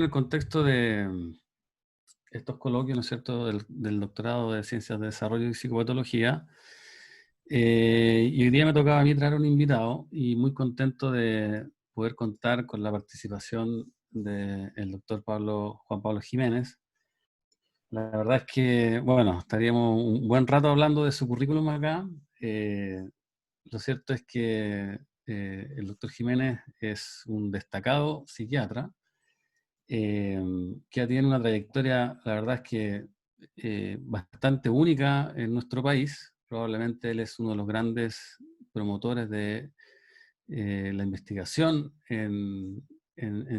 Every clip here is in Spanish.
En el contexto de estos coloquios, ¿no es cierto?, del doctorado de Ciencias de Desarrollo y Psicopatología, y hoy día me tocaba a mí traer un invitado y muy contento de poder contar con la participación del doctor Juan Pablo Jiménez. La verdad es que, bueno, estaríamos un buen rato hablando de su currículum acá. Lo cierto es que el doctor Jiménez es un destacado psiquiatra, que tiene una trayectoria, la verdad es que bastante única en nuestro país. Probablemente él es uno de los grandes promotores de la investigación en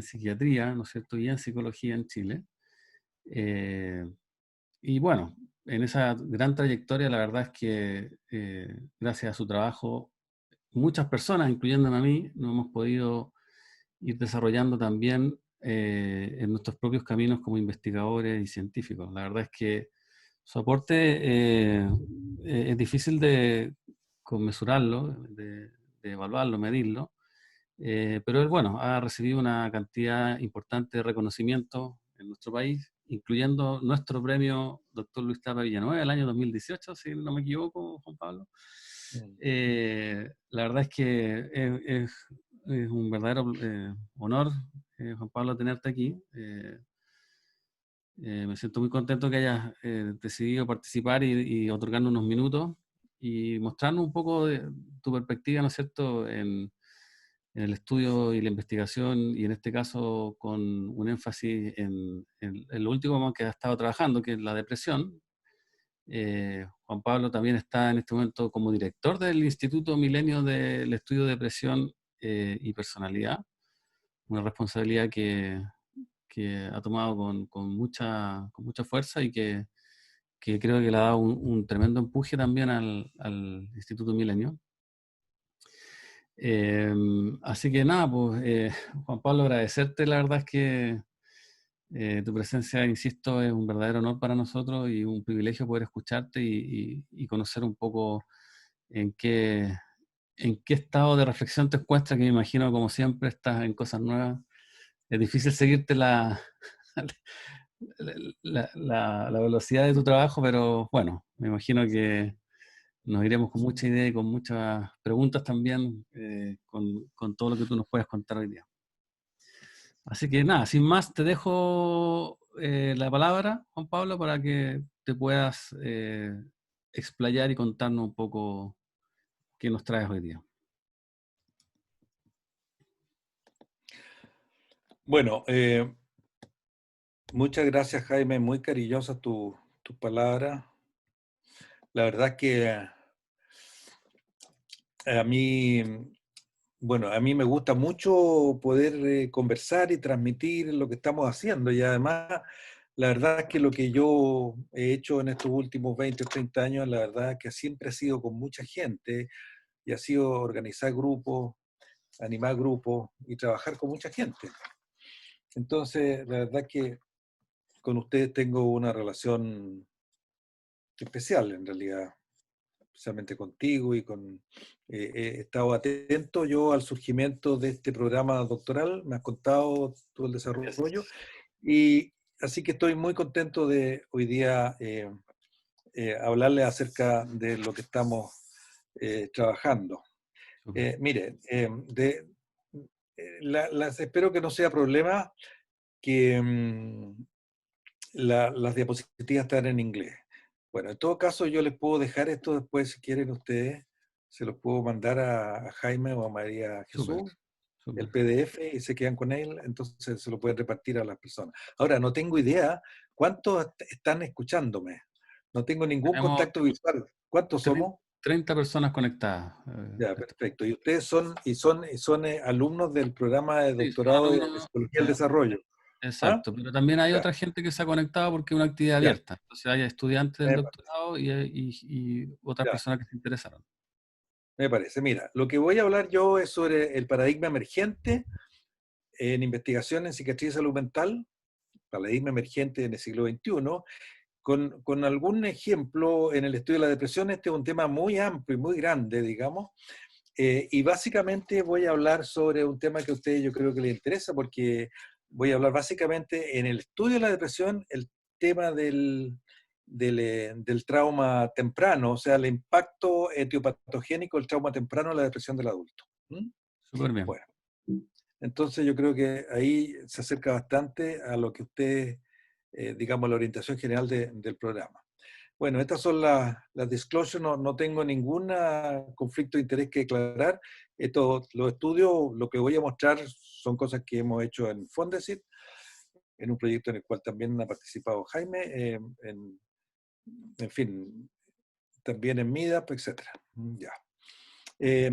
psiquiatría, ¿no es cierto?, y en psicología en Chile. Y bueno, en esa gran trayectoria, la verdad es que gracias a su trabajo, muchas personas, incluyéndome a mí, nos hemos podido ir desarrollando también en nuestros propios caminos como investigadores y científicos. La verdad es que su aporte es difícil de conmesurarlo, de evaluarlo, medirlo, pero él, bueno, ha recibido una cantidad importante de reconocimiento en nuestro país, incluyendo nuestro premio Dr. Luis Tapa Villanueva el año 2018, si no me equivoco, Juan Pablo. La verdad es que es un verdadero honor, Juan Pablo, tenerte aquí. Me siento muy contento que hayas decidido participar y otorgarnos unos minutos y mostrarnos un poco de tu perspectiva, ¿no es cierto?, en el estudio y la investigación, y en este caso con un énfasis en lo último que ha estado trabajando, que es la depresión. Juan Pablo también está en este momento como director del Instituto Milenio del Estudio de Depresión y Personalidad, una responsabilidad que ha tomado con mucha fuerza y que creo que le ha dado un tremendo empuje también al Instituto Milenio. Así que nada, pues Juan Pablo, agradecerte. La verdad es que tu presencia, insisto, es un verdadero honor para nosotros y un privilegio poder escucharte y conocer un poco en qué, en qué estado de reflexión te encuentras, que me imagino, como siempre, estás en cosas nuevas. Es difícil seguirte la velocidad de tu trabajo, pero bueno, me imagino que nos iremos con mucha idea y con muchas preguntas también, con todo lo que tú nos puedes contar hoy día. Así que nada, sin más, te dejo la palabra, Juan Pablo, para que te puedas explayar y contarnos un poco qué nos traes hoy día. Bueno, muchas gracias, Jaime, muy cariñosa tu palabra. La verdad es que a mí, bueno, a mí me gusta mucho poder conversar y transmitir lo que estamos haciendo, y además, la verdad es que lo que yo he hecho en estos últimos 20 o 30 años, la verdad es que siempre ha sido con mucha gente, y ha sido organizar grupos, animar grupos y trabajar con mucha gente. Entonces, la verdad es que con ustedes tengo una relación especial, en realidad, especialmente contigo y con... he estado atento yo al surgimiento de este programa doctoral, me has contado todo el desarrollo, y así que estoy muy contento de hoy día hablarles acerca de lo que estamos trabajando. Mire, espero que no sea problema que las diapositivas están en inglés. Bueno, en todo caso yo les puedo dejar esto después, si quieren ustedes, se los puedo mandar a Jaime o a María Súper, Jesús, súper. el PDF, y se quedan con él, entonces se lo pueden repartir a las personas. Ahora, no tengo idea cuántos están escuchándome. No tengo ningún Tenemos, contacto visual. ¿Cuántos somos? 30 personas conectadas. Ya, perfecto. Y ustedes son alumnos del programa de Sí, son doctorado de alumnos. Psicología del Desarrollo. ¿Ah? Exacto, pero también hay Ya, otra gente que se ha conectado porque es una actividad ya, abierta. Entonces hay estudiantes del me, doctorado y otras ya. personas que se interesaron. Me parece. Mira, lo que voy a hablar yo es sobre el paradigma emergente en investigación en psiquiatría y salud mental, paradigma emergente en el siglo XXI, con algún ejemplo en el estudio de la depresión. Este es un tema muy amplio y muy grande, digamos, y básicamente voy a hablar sobre un tema que a ustedes yo creo que les interesa, porque voy a hablar básicamente en el estudio de la depresión, el tema del trauma temprano, o sea, el impacto etiopatogénico del trauma temprano en la depresión del adulto. ¿Mm? Súper bien. Bueno, entonces yo creo que ahí se acerca bastante a lo que usted, digamos, la orientación general del programa. Bueno, estas son las disclosures, no tengo ningún conflicto de interés que declarar. Los estudios, lo que voy a mostrar son cosas que hemos hecho en Fondesit, en un proyecto en el cual también ha participado Jaime, en fin, también en MIDAP, etc. Ya. Eh,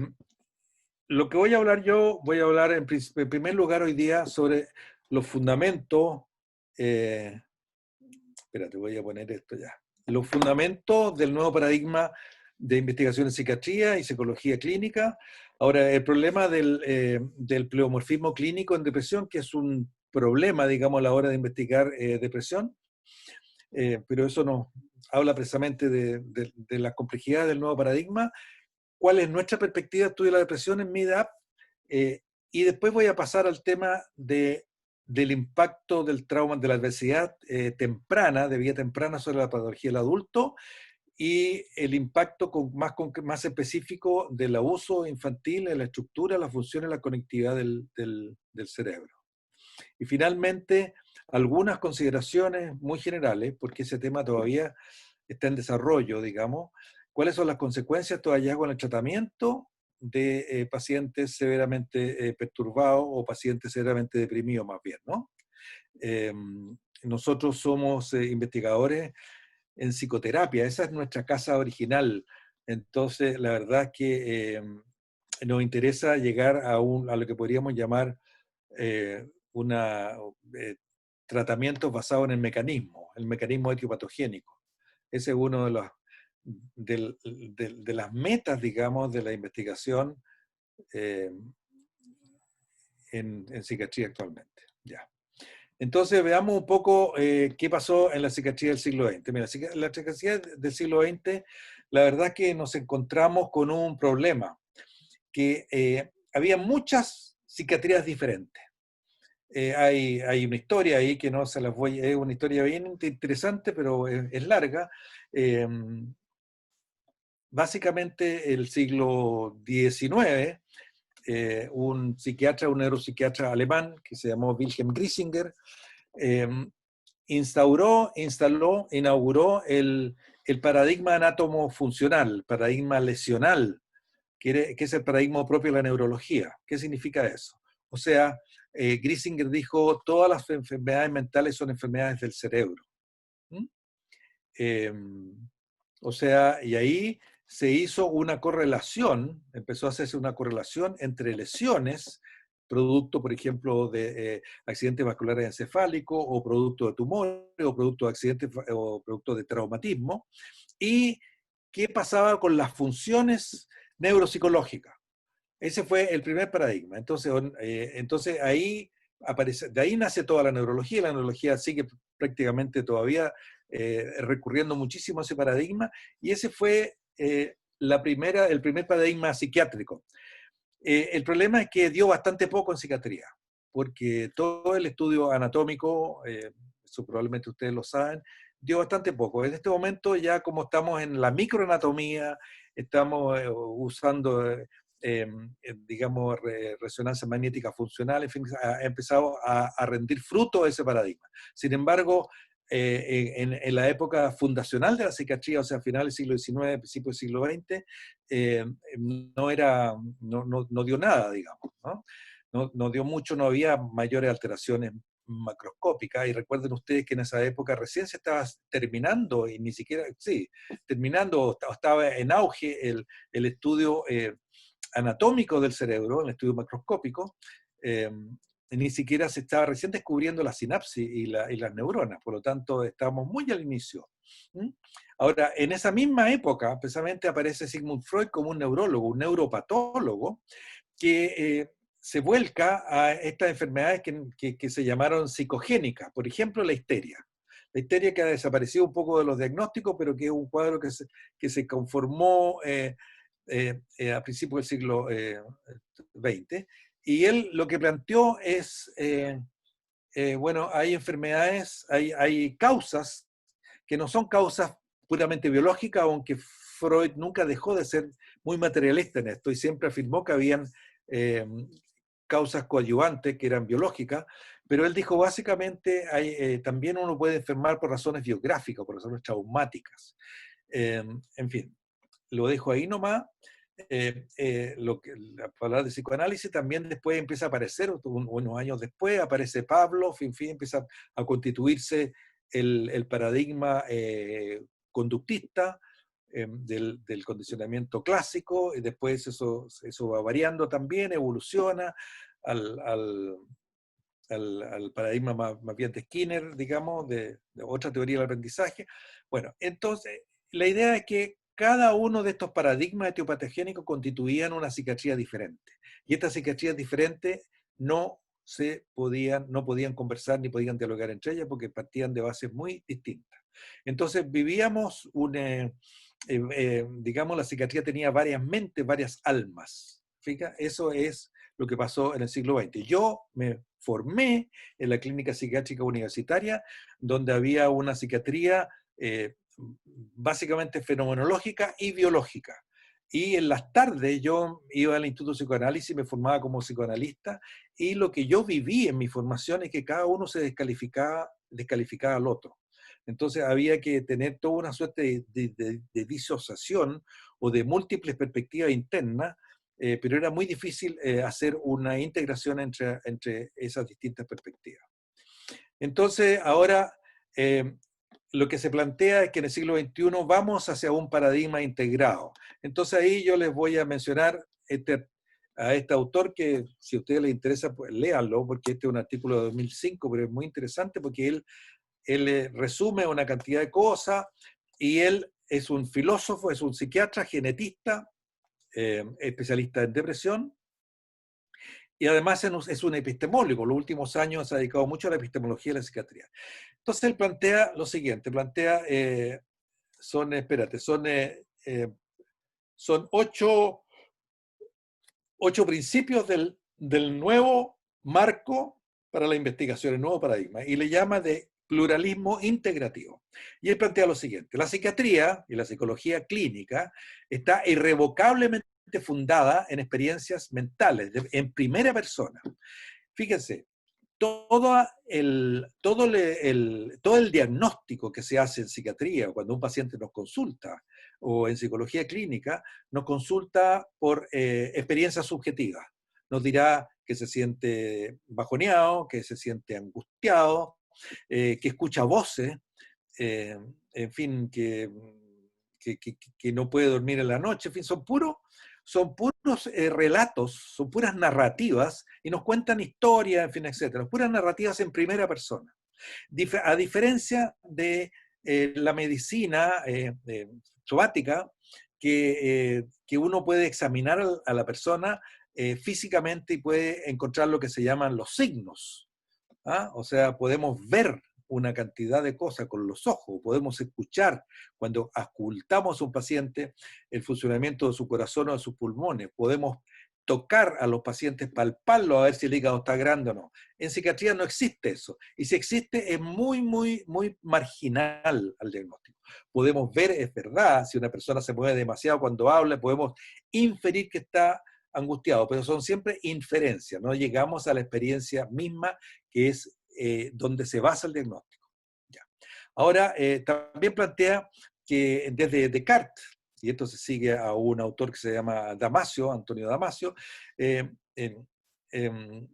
lo que voy a hablar yo, voy a hablar en primer lugar hoy día sobre los fundamentos, espérate, voy a poner esto ya, los fundamentos del nuevo paradigma de investigación en psiquiatría y psicología clínica. Ahora, el problema del pleomorfismo clínico en depresión, que es un problema, digamos, a la hora de investigar depresión, pero eso nos habla precisamente de la complejidad del nuevo paradigma. ¿Cuál es nuestra perspectiva de estudio de la depresión en MIDAP? Y después voy a pasar al tema del impacto del trauma, de la adversidad temprana, de vida temprana sobre la patología del adulto, y el impacto más específico del abuso infantil en la estructura, la función y la conectividad del cerebro. Y finalmente, algunas consideraciones muy generales, porque ese tema todavía está en desarrollo, digamos. ¿Cuáles son las consecuencias de estos hallazgos en el tratamiento de pacientes severamente perturbados o pacientes severamente deprimidos más bien, ¿no? Eh, Nosotros somos investigadores en psicoterapia, esa es nuestra casa original. Entonces, la verdad es que nos interesa llegar a lo que podríamos llamar una tratamientos basados en el mecanismo etiopatogénico. Ese es uno de las metas, digamos, de la investigación eh, en psiquiatría actualmente. Ya. Entonces veamos un poco qué pasó en la psiquiatría del siglo XX. Mira, la psiquiatría del siglo XX, la verdad es que nos encontramos con un problema, que había muchas psiquiatrías diferentes. Hay una historia ahí que no se las voy, es una historia bien interesante, pero es larga. Eh, Básicamente el siglo XIX, un psiquiatra, un neuropsiquiatra alemán que se llamó Wilhelm Griesinger, eh, inauguró el paradigma anátomo-funcional, paradigma lesional, que es el paradigma propio de la neurología. ¿Qué significa eso? O sea, Griesinger dijo, todas las enfermedades mentales son enfermedades del cerebro. ¿Mm? Eh, o sea, y ahí se hizo una correlación, empezó a hacerse una correlación entre lesiones, producto, por ejemplo, de accidentes vasculares encefálicos, o producto de tumores, o producto de accidentes, o producto de traumatismo, y qué pasaba con las funciones neuropsicológicas. Ese fue el primer paradigma. Entonces ahí aparece, de ahí nace toda la neurología. La neurología sigue prácticamente todavía recurriendo muchísimo a ese paradigma, y ese fue el primer paradigma psiquiátrico. El problema es que dio bastante poco en psiquiatría, porque todo el estudio anatómico, eso probablemente ustedes lo saben, dio bastante poco. En este momento ya como estamos en la microanatomía, estamos usando, digamos, resonancia magnética funcional, en fin, ha empezado a rendir fruto ese paradigma. Sin embargo, en la época fundacional de la psiquiatría, o sea, finales del siglo XIX, principios del siglo XX, no dio nada, digamos, ¿no? No dio mucho, no había mayores alteraciones macroscópicas, y recuerden ustedes que en esa época recién se estaba terminando, y ni siquiera, sí, terminando, estaba en auge el estudio anatómico del cerebro, el estudio macroscópico, ni siquiera se estaba recién descubriendo la sinapsis y las neuronas, por lo tanto estamos muy al inicio. ¿Mm? Ahora, en esa misma época, precisamente aparece Sigmund Freud como un neurólogo, un neuropatólogo, que se vuelca a estas enfermedades que se llamaron psicogénicas, por ejemplo, la histeria. La histeria que ha desaparecido un poco de los diagnósticos, pero que es un cuadro que se conformó a principios del siglo XX. Y él lo que planteó es bueno, hay enfermedades, hay causas que no son causas puramente biológicas, aunque Freud nunca dejó de ser muy materialista en esto y siempre afirmó que habían eh, causas coadyuvantes que eran biológicas, pero él dijo básicamente también uno puede enfermar por razones biográficas, por razones traumáticas. En fin, lo dejo ahí nomás. La palabra de psicoanálisis también después empieza a aparecer, unos años después aparece Pablo, en fin, empieza a constituirse el paradigma conductista del condicionamiento clásico, y después eso va variando también, evoluciona al, al, al paradigma más bien de Skinner, digamos, de otra teoría del aprendizaje. Bueno, entonces, la idea es que cada uno de estos paradigmas etiopatogénicos constituían una psiquiatría diferente. Y estas psiquiatrías diferentes no podían conversar ni podían dialogar entre ellas porque partían de bases muy distintas. Entonces vivíamos digamos, la psiquiatría tenía varias mentes, varias almas. Fíjate, eso es lo que pasó en el siglo XX. Yo me formé en la clínica psiquiátrica universitaria, donde había una psiquiatría básicamente fenomenológica y biológica. Y en las tardes yo iba al Instituto de Psicoanálisis, me formaba como psicoanalista, y lo que yo viví en mi formación es que cada uno se descalificaba al otro. Entonces había que tener toda una suerte de disociación o de múltiples perspectivas internas, pero era muy difícil hacer una integración entre esas distintas perspectivas. Entonces, ahora lo que se plantea es que en el siglo XXI vamos hacia un paradigma integrado. Entonces ahí yo les voy a mencionar a este autor que, si a ustedes les interesa, pues léanlo, porque este es un artículo de 2005, pero es muy interesante porque él resume una cantidad de cosas y él es un filósofo, es un psiquiatra, genetista, especialista en depresión, y además es un epistemólogo. Los últimos años se ha dedicado mucho a la epistemología de la psiquiatría. Entonces él plantea lo siguiente, son ocho principios del nuevo marco para la investigación, el nuevo paradigma, y le llama de pluralismo integrativo. Y él plantea lo siguiente: la psiquiatría y la psicología clínica está irrevocablemente fundada en experiencias mentales, en primera persona. Fíjense, todo el diagnóstico que se hace en psiquiatría, cuando un paciente nos consulta, o en psicología clínica, nos consulta por experiencias subjetivas. Nos dirá que se siente bajoneado, que se siente angustiado, que escucha voces, en fin, que no puede dormir en la noche, en fin, son puros relatos, son puras narrativas, y nos cuentan historias, en fin, etcétera, puras narrativas en primera persona. A diferencia de la medicina somática, que uno puede examinar a la persona físicamente y puede encontrar lo que se llaman los signos. ¿Ah? O sea, podemos ver una cantidad de cosas con los ojos, podemos escuchar cuando auscultamos a un paciente el funcionamiento de su corazón o de sus pulmones, podemos tocar a los pacientes, palparlo a ver si el hígado está grande o no. En psiquiatría no existe eso, y si existe es muy, muy, muy marginal al diagnóstico. Podemos ver, es verdad, si una persona se mueve demasiado cuando habla, podemos inferir que está angustiado, pero son siempre inferencias, no llegamos a la experiencia misma, que es donde se basa el diagnóstico. Ya. Ahora, también plantea que desde Descartes, y esto se sigue a un autor que se llama Damasio, Antonio Damasio, eh, eh, eh,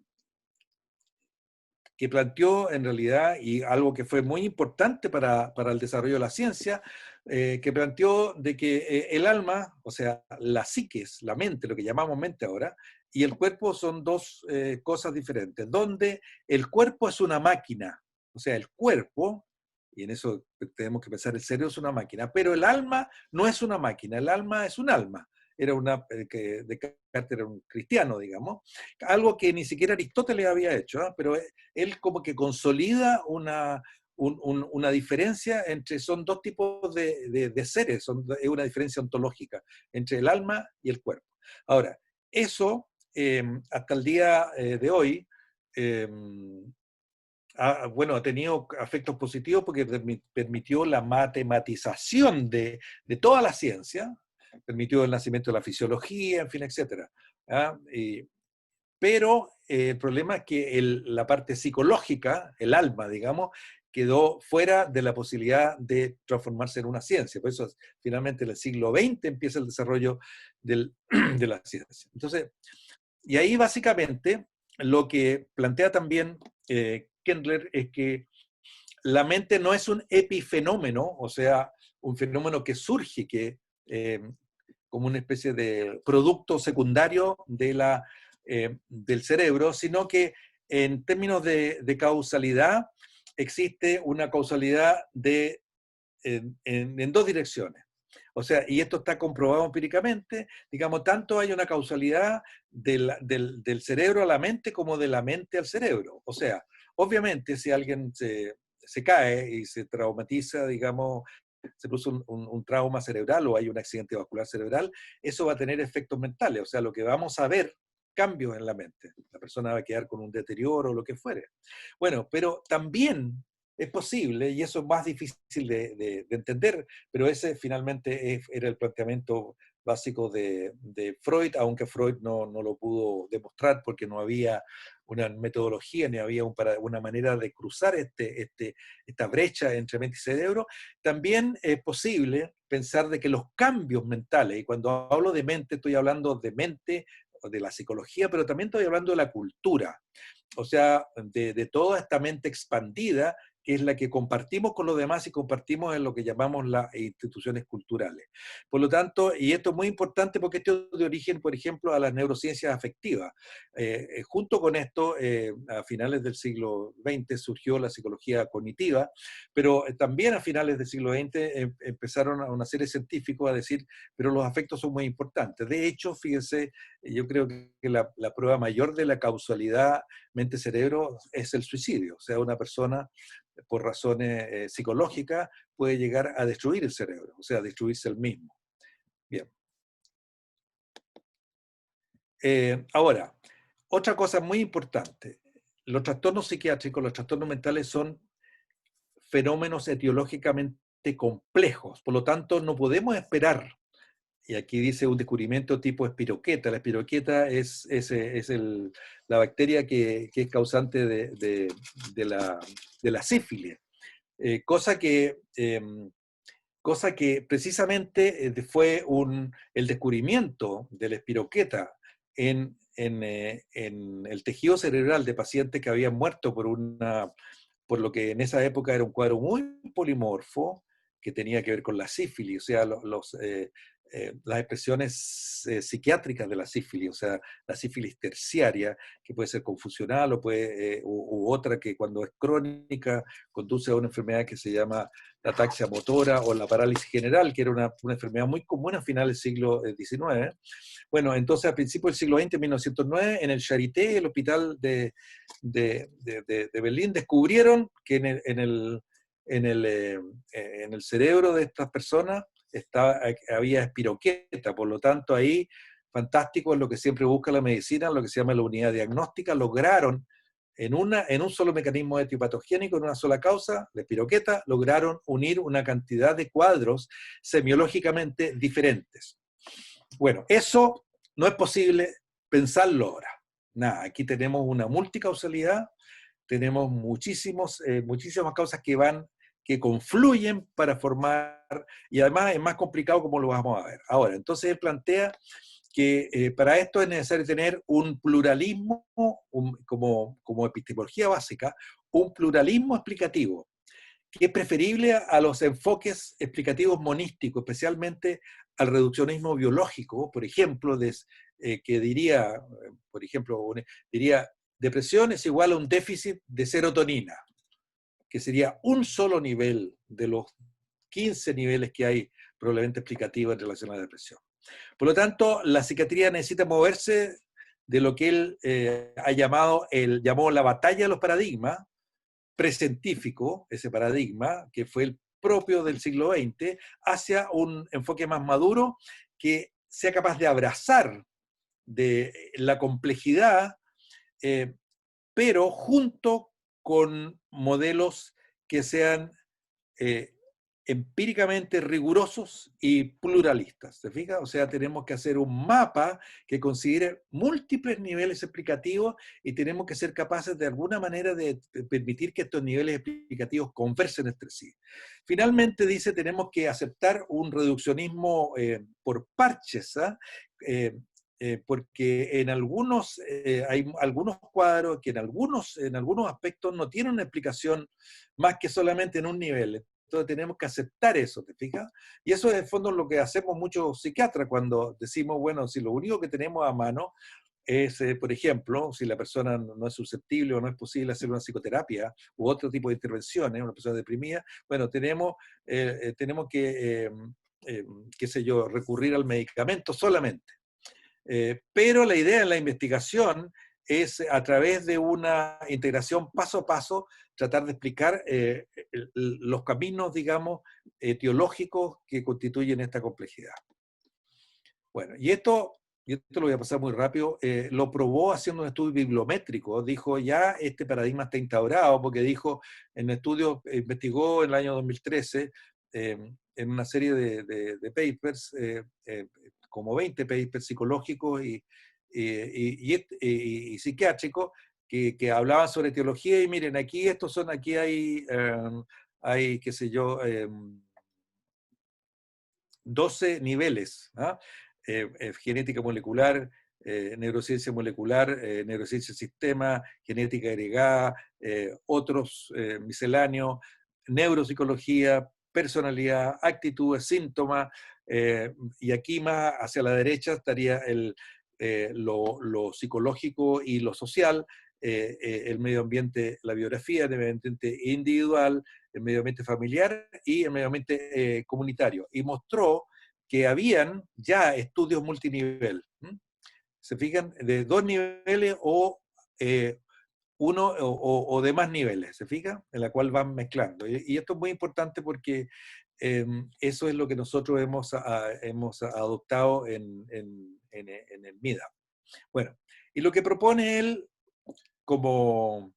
que planteó en realidad, y algo que fue muy importante para el desarrollo de la ciencia, que planteó de que el alma, o sea, la psiquis, la mente, lo que llamamos mente ahora, y el cuerpo son dos cosas diferentes, donde el cuerpo es una máquina, o sea, el cuerpo, y en eso tenemos que pensar, el cerebro es una máquina, pero el alma no es una máquina, el alma es un alma. Que Descartes era un cristiano, digamos, algo que ni siquiera Aristóteles había hecho, ¿eh? Pero él como que consolida una diferencia entre, son dos tipos de seres, es una diferencia ontológica entre el alma y el cuerpo. Ahora, eso hasta el día de hoy bueno, ha tenido efectos positivos porque permitió la matematización de toda la ciencia, permitió el nacimiento de la fisiología, en fin, etcétera. ¿Ah? Pero el problema es que la parte psicológica, el alma, digamos, quedó fuera de la posibilidad de transformarse en una ciencia. Por eso, finalmente, en el siglo XX empieza el desarrollo de la ciencia. Entonces, y ahí básicamente lo que plantea también Kendler es que la mente no es un epifenómeno, o sea, un fenómeno que surge, como una especie de producto secundario del cerebro, sino que en términos de causalidad existe una causalidad en dos direcciones. O sea, y esto está comprobado empíricamente, digamos, tanto hay una causalidad del cerebro a la mente como de la mente al cerebro. O sea, obviamente si alguien se cae y se traumatiza, digamos, se produce un trauma cerebral o hay un accidente vascular cerebral, eso va a tener efectos mentales. O sea, lo que vamos a ver, cambios en la mente. La persona va a quedar con un deterioro o lo que fuere. Bueno, pero también es posible, y eso es más difícil de entender, pero ese finalmente era el planteamiento básico de Freud, aunque Freud no lo pudo demostrar porque no había una metodología ni había una manera de cruzar esta brecha entre mente y cerebro. También es posible pensar de que los cambios mentales, y cuando hablo de mente estoy hablando de mente, de la psicología, pero también estoy hablando de la cultura, o sea, de toda esta mente expandida que es la que compartimos con los demás y compartimos en lo que llamamos las instituciones culturales. Por lo tanto, y esto es muy importante porque esto es de origen, por ejemplo, a las neurociencias afectivas. Junto con esto, a finales del siglo XX surgió la psicología cognitiva, pero también a finales del siglo XX empezaron a una serie de científicos a decir, pero los afectos son muy importantes. De hecho, fíjense, yo creo que la prueba mayor de la causalidad mente-cerebro es el suicidio. O sea, una persona por razones psicológicas puede llegar a destruir el cerebro, o sea, destruirse el mismo. Bien. Ahora, otra cosa muy importante, los trastornos psiquiátricos, los trastornos mentales son fenómenos etiológicamente complejos, por lo tanto no podemos esperar, y aquí dice un descubrimiento tipo espiroqueta. La espiroqueta es la bacteria que es causante de la sífilis, cosa que precisamente fue el descubrimiento de la espiroqueta en el tejido cerebral de pacientes que habían muerto por lo que en esa época era un cuadro muy polimorfo, que tenía que ver con la sífilis, o sea, las expresiones psiquiátricas de la sífilis, o sea, la sífilis terciaria, que puede ser confusional u otra que cuando es crónica conduce a una enfermedad que se llama la ataxia motora o la parálisis general, que era una enfermedad muy común a finales del siglo XIX. Bueno, entonces a principios del siglo XX, en 1909, en el Charité, el hospital de Berlín, descubrieron que en el cerebro de estas personas había espiroqueta, por lo tanto ahí, fantástico, es lo que siempre busca la medicina, lo que se llama la unidad diagnóstica, lograron en un solo mecanismo etiopatogénico, en una sola causa, la espiroqueta, lograron unir una cantidad de cuadros semiológicamente diferentes. Bueno, eso no es posible pensarlo ahora. Nada, aquí tenemos una multicausalidad, tenemos muchísimas causas que confluyen para formar, y además es más complicado como lo vamos a ver. Ahora, entonces él plantea que para esto es necesario tener un pluralismo, como epistemología básica, un pluralismo explicativo, que es preferible a los enfoques explicativos monísticos, especialmente al reduccionismo biológico, por ejemplo, que diría, diría, depresión es igual a un déficit de serotonina, que sería un solo nivel de los 15 niveles que hay probablemente explicativos en relación a la depresión. Por lo tanto, la psiquiatría necesita moverse de lo que él llamó la batalla de los paradigmas, precientífico, ese paradigma, que fue el propio del siglo XX, hacia un enfoque más maduro que sea capaz de abrazar de la complejidad, pero junto con modelos que sean empíricamente rigurosos y pluralistas, ¿se fija? O sea, tenemos que hacer un mapa que considere múltiples niveles explicativos y tenemos que ser capaces de alguna manera de permitir que estos niveles explicativos conversen entre sí. Finalmente dice, tenemos que aceptar un reduccionismo por parches, ¿ah? Porque en algunos, hay algunos cuadros que en algunos aspectos no tienen una explicación más que solamente en un nivel. Entonces tenemos que aceptar eso, ¿te fijas? Y eso es en el fondo lo que hacemos muchos psiquiatras cuando decimos, bueno, si lo único que tenemos a mano es, por ejemplo, si la persona no es susceptible o no es posible hacer una psicoterapia u otro tipo de intervenciones, una persona deprimida, bueno, tenemos que, qué sé yo, recurrir al medicamento solamente. Pero la idea en la investigación es, a través de una integración paso a paso, tratar de explicar los caminos, digamos, etiológicos que constituyen esta complejidad. Bueno, y esto lo voy a pasar muy rápido, lo probó haciendo un estudio bibliométrico. Dijo, ya este paradigma está instaurado, porque dijo, en estudio, investigó en el año 2013, en una serie de papers, como 20 papers psicológicos y psiquiátricos, que hablaban sobre teología, y miren, aquí hay qué sé yo, 12 niveles, ¿ah? Genética molecular, neurociencia molecular, neurociencia del sistema, genética agregada, otros misceláneos, neuropsicología, personalidad, actitudes, síntomas, y aquí más hacia la derecha estaría lo psicológico y lo social, el medio ambiente, la biografía, el medio ambiente individual, el medio ambiente familiar y el medio ambiente comunitario. Y mostró que habían ya estudios multinivel. ¿Mm? Se fijan, de 2 niveles o uno o de más niveles, ¿se fijan? En la cual van mezclando. Y esto es muy importante porque eso es lo que nosotros hemos adoptado en el MIDA. Bueno, y lo que propone él como,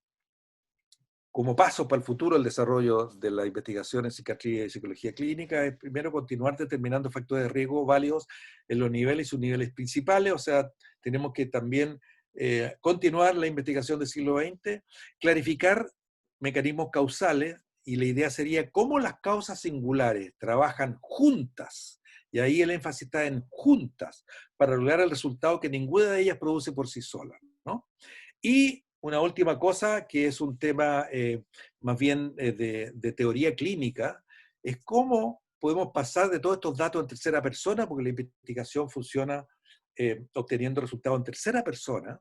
como paso para el futuro el desarrollo de la investigación en psiquiatría y psicología clínica es primero continuar determinando factores de riesgo válidos en los niveles y subniveles principales, o sea, tenemos que también continuar la investigación del siglo XX, clarificar mecanismos causales, y la idea sería cómo las causas singulares trabajan juntas, y ahí el énfasis está en juntas, para lograr el resultado que ninguna de ellas produce por sí sola, ¿no? Y una última cosa, que es un tema más bien de teoría clínica, es cómo podemos pasar de todos estos datos en tercera persona, porque la investigación funciona obteniendo resultados en tercera persona,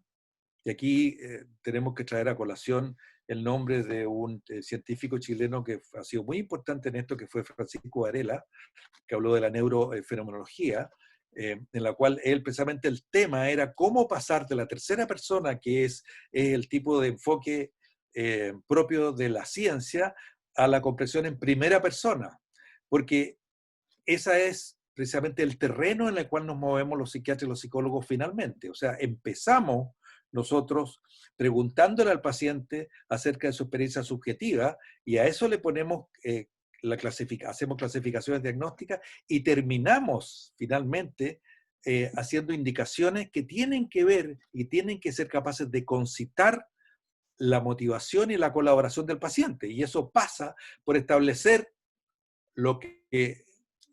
y aquí tenemos que traer a colación el nombre de un científico chileno que ha sido muy importante en esto, que fue Francisco Varela, que habló de la neurofenomenología, en la cual él precisamente el tema era cómo pasar de la tercera persona, que es el tipo de enfoque propio de la ciencia, a la comprensión en primera persona, porque esa es precisamente el terreno en el cual nos movemos los psiquiatras y los psicólogos finalmente. O sea, empezamos nosotros preguntándole al paciente acerca de su experiencia subjetiva, y a eso le ponemos hacemos clasificaciones diagnósticas y terminamos finalmente haciendo indicaciones que tienen que ver y tienen que ser capaces de concitar la motivación y la colaboración del paciente. Y eso pasa por establecer lo que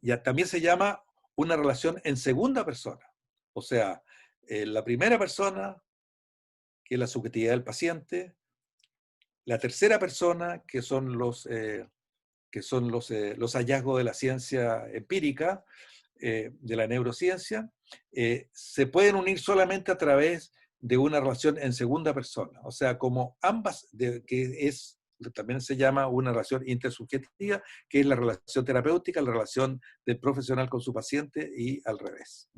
ya también se llama una relación en segunda persona. O sea, la primera persona, que es la subjetividad del paciente; la tercera persona, que son los hallazgos de la ciencia empírica, de la neurociencia, se pueden unir solamente a través de una relación en segunda persona. O sea, como ambas, también se llama una relación intersubjetiva, que es la relación terapéutica, la relación del profesional con su paciente y al revés.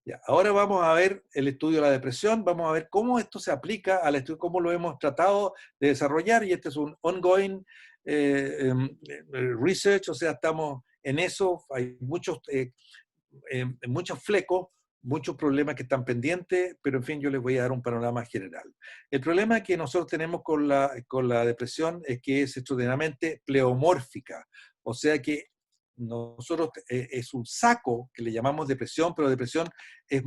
Ya, ahora vamos a ver el estudio de la depresión, vamos a ver cómo esto se aplica al estudio, cómo lo hemos tratado de desarrollar, y este es un ongoing research, o sea, estamos en eso, hay muchos flecos, muchos problemas que están pendientes, pero en fin, yo les voy a dar un panorama general. El problema que nosotros tenemos con la depresión es que es extraordinariamente pleomórfica, o sea que nosotros es un saco que le llamamos depresión, pero depresión es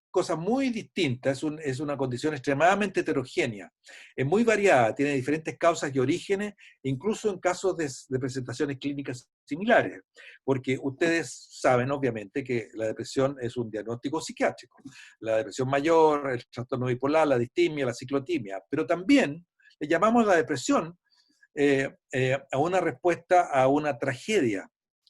cosa muy distinta, es una condición extremadamente heterogénea, es muy variada, tiene diferentes causas y orígenes, incluso en casos de presentaciones clínicas similares, porque ustedes saben obviamente que la depresión es un diagnóstico psiquiátrico, la depresión mayor, el trastorno bipolar, la distimia, la ciclotimia, pero también le llamamos la depresión a una respuesta a una tragedia,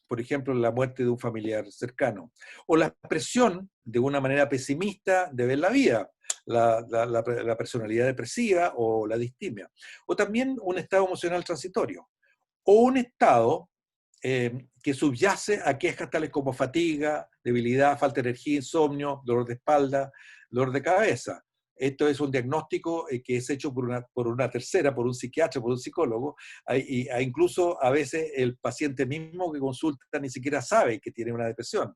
por ejemplo, la muerte de un familiar cercano, o la expresión de una manera pesimista de ver la vida, la personalidad depresiva o la distimia, o también un estado emocional transitorio, o un estado que subyace a quejas tales como fatiga, debilidad, falta de energía, insomnio, dolor de espalda, dolor de cabeza. Esto es un diagnóstico que es hecho por una tercera, por un psiquiatra, por un psicólogo, y incluso a veces el paciente mismo que consulta ni siquiera sabe que tiene una depresión,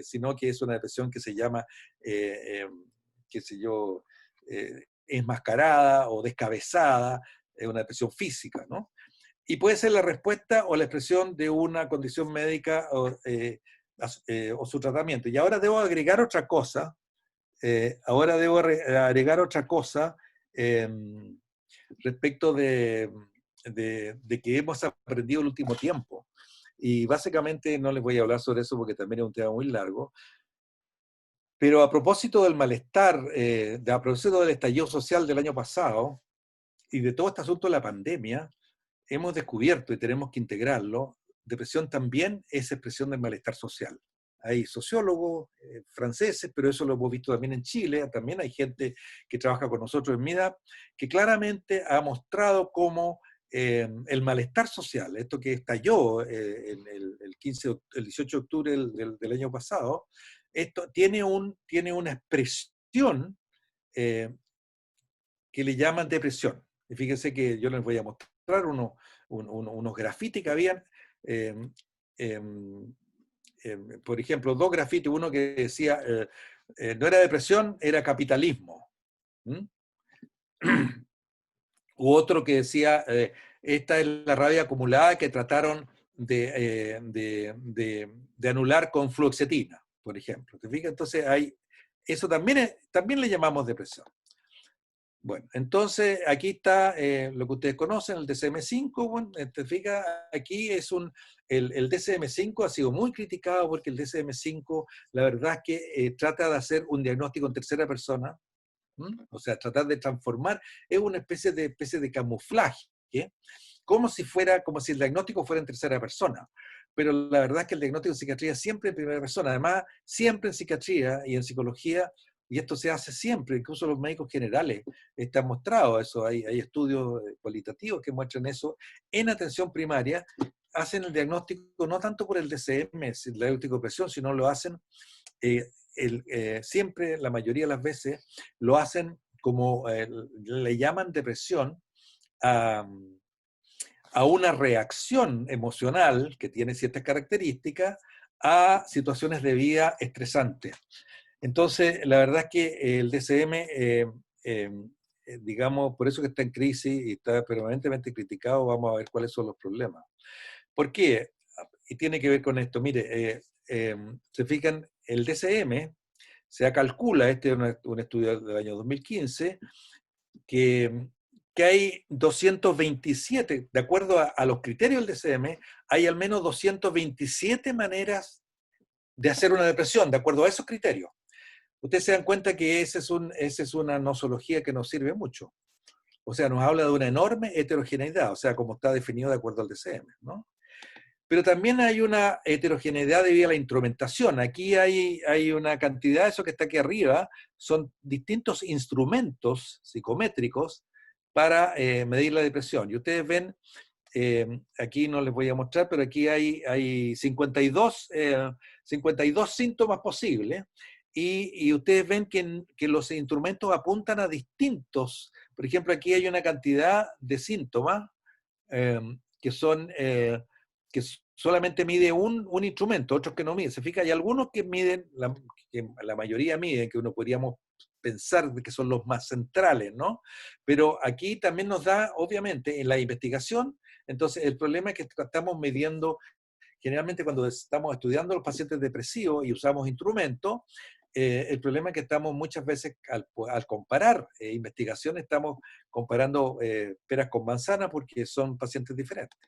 sino que es una depresión que se llama, qué sé yo, enmascarada o descabezada, es una depresión física, ¿no? Y puede ser la respuesta o la expresión de una condición médica o su tratamiento. Y ahora debo agregar otra cosa, eh, respecto de que hemos aprendido el último tiempo. Y básicamente no les voy a hablar sobre eso porque también es un tema muy largo. Pero a propósito del malestar, a propósito del estallido social del año pasado y de todo este asunto de la pandemia, hemos descubierto y tenemos que integrarlo, depresión también es expresión del malestar social. Hay sociólogos franceses, pero eso lo hemos visto también en Chile, también hay gente que trabaja con nosotros en MIDAP, que claramente ha mostrado cómo el malestar social, esto que estalló el 18 de octubre del año pasado, esto tiene una expresión eh, que le llaman depresión. Y fíjense que yo les voy a mostrar unos grafitis que habían, eh, eh, por ejemplo, dos grafitis, uno que decía, no era depresión, era capitalismo. ¿Mm? U otro que decía, esta es la rabia acumulada que trataron de anular con fluoxetina, por ejemplo. ¿Te fijas? Entonces, eso también le llamamos depresión. Bueno, entonces aquí está lo que ustedes conocen, el DCM5. Bueno, te fijas, aquí el DCM5 ha sido muy criticado porque el DCM5, la verdad es que trata de hacer un diagnóstico en tercera persona, o sea, tratar de transformar, es una especie de camuflaje, ¿eh? Como si el diagnóstico fuera en tercera persona. Pero la verdad es que el diagnóstico en psiquiatría es siempre en primera persona. Además, siempre en psiquiatría y en psicología, y esto se hace siempre, incluso los médicos generales están mostrados eso, hay estudios cualitativos que muestran eso, en atención primaria, hacen el diagnóstico no tanto por el DCM, el diagnóstico de presión, sino lo hacen siempre, la mayoría de las veces, lo hacen como le llaman depresión a una reacción emocional que tiene ciertas características a situaciones de vida estresantes. Entonces, la verdad es que el DCM, digamos, por eso que está en crisis y está permanentemente criticado, vamos a ver cuáles son los problemas. ¿Por qué? Y tiene que ver con esto. Mire, se fijan, el DCM se calcula, este es un estudio del año 2015, que hay 227, de acuerdo a los criterios del DCM, hay al menos 227 maneras de hacer una depresión, de acuerdo a esos criterios. Ustedes se dan cuenta que esa es una nosología que nos sirve mucho. O sea, nos habla de una enorme heterogeneidad, o sea, como está definido de acuerdo al DCM, ¿no? Pero también hay una heterogeneidad debido a la instrumentación. Aquí hay una cantidad, eso que está aquí arriba, son distintos instrumentos psicométricos para medir la depresión. Y ustedes ven, aquí no les voy a mostrar, pero aquí hay 52 síntomas posibles. Y ustedes ven que los instrumentos apuntan a distintos. Por ejemplo, aquí hay una cantidad de síntomas que son que solamente mide un instrumento, otros que no miden. Se fija, hay algunos que miden, que la mayoría miden, que uno podríamos pensar que son los más centrales, ¿no? Pero aquí también nos da, obviamente, en la investigación, entonces el problema es que estamos midiendo, generalmente cuando estamos estudiando a los pacientes depresivos y usamos instrumentos, el problema es que estamos muchas veces, al comparar investigaciones, estamos comparando peras con manzanas porque son pacientes diferentes.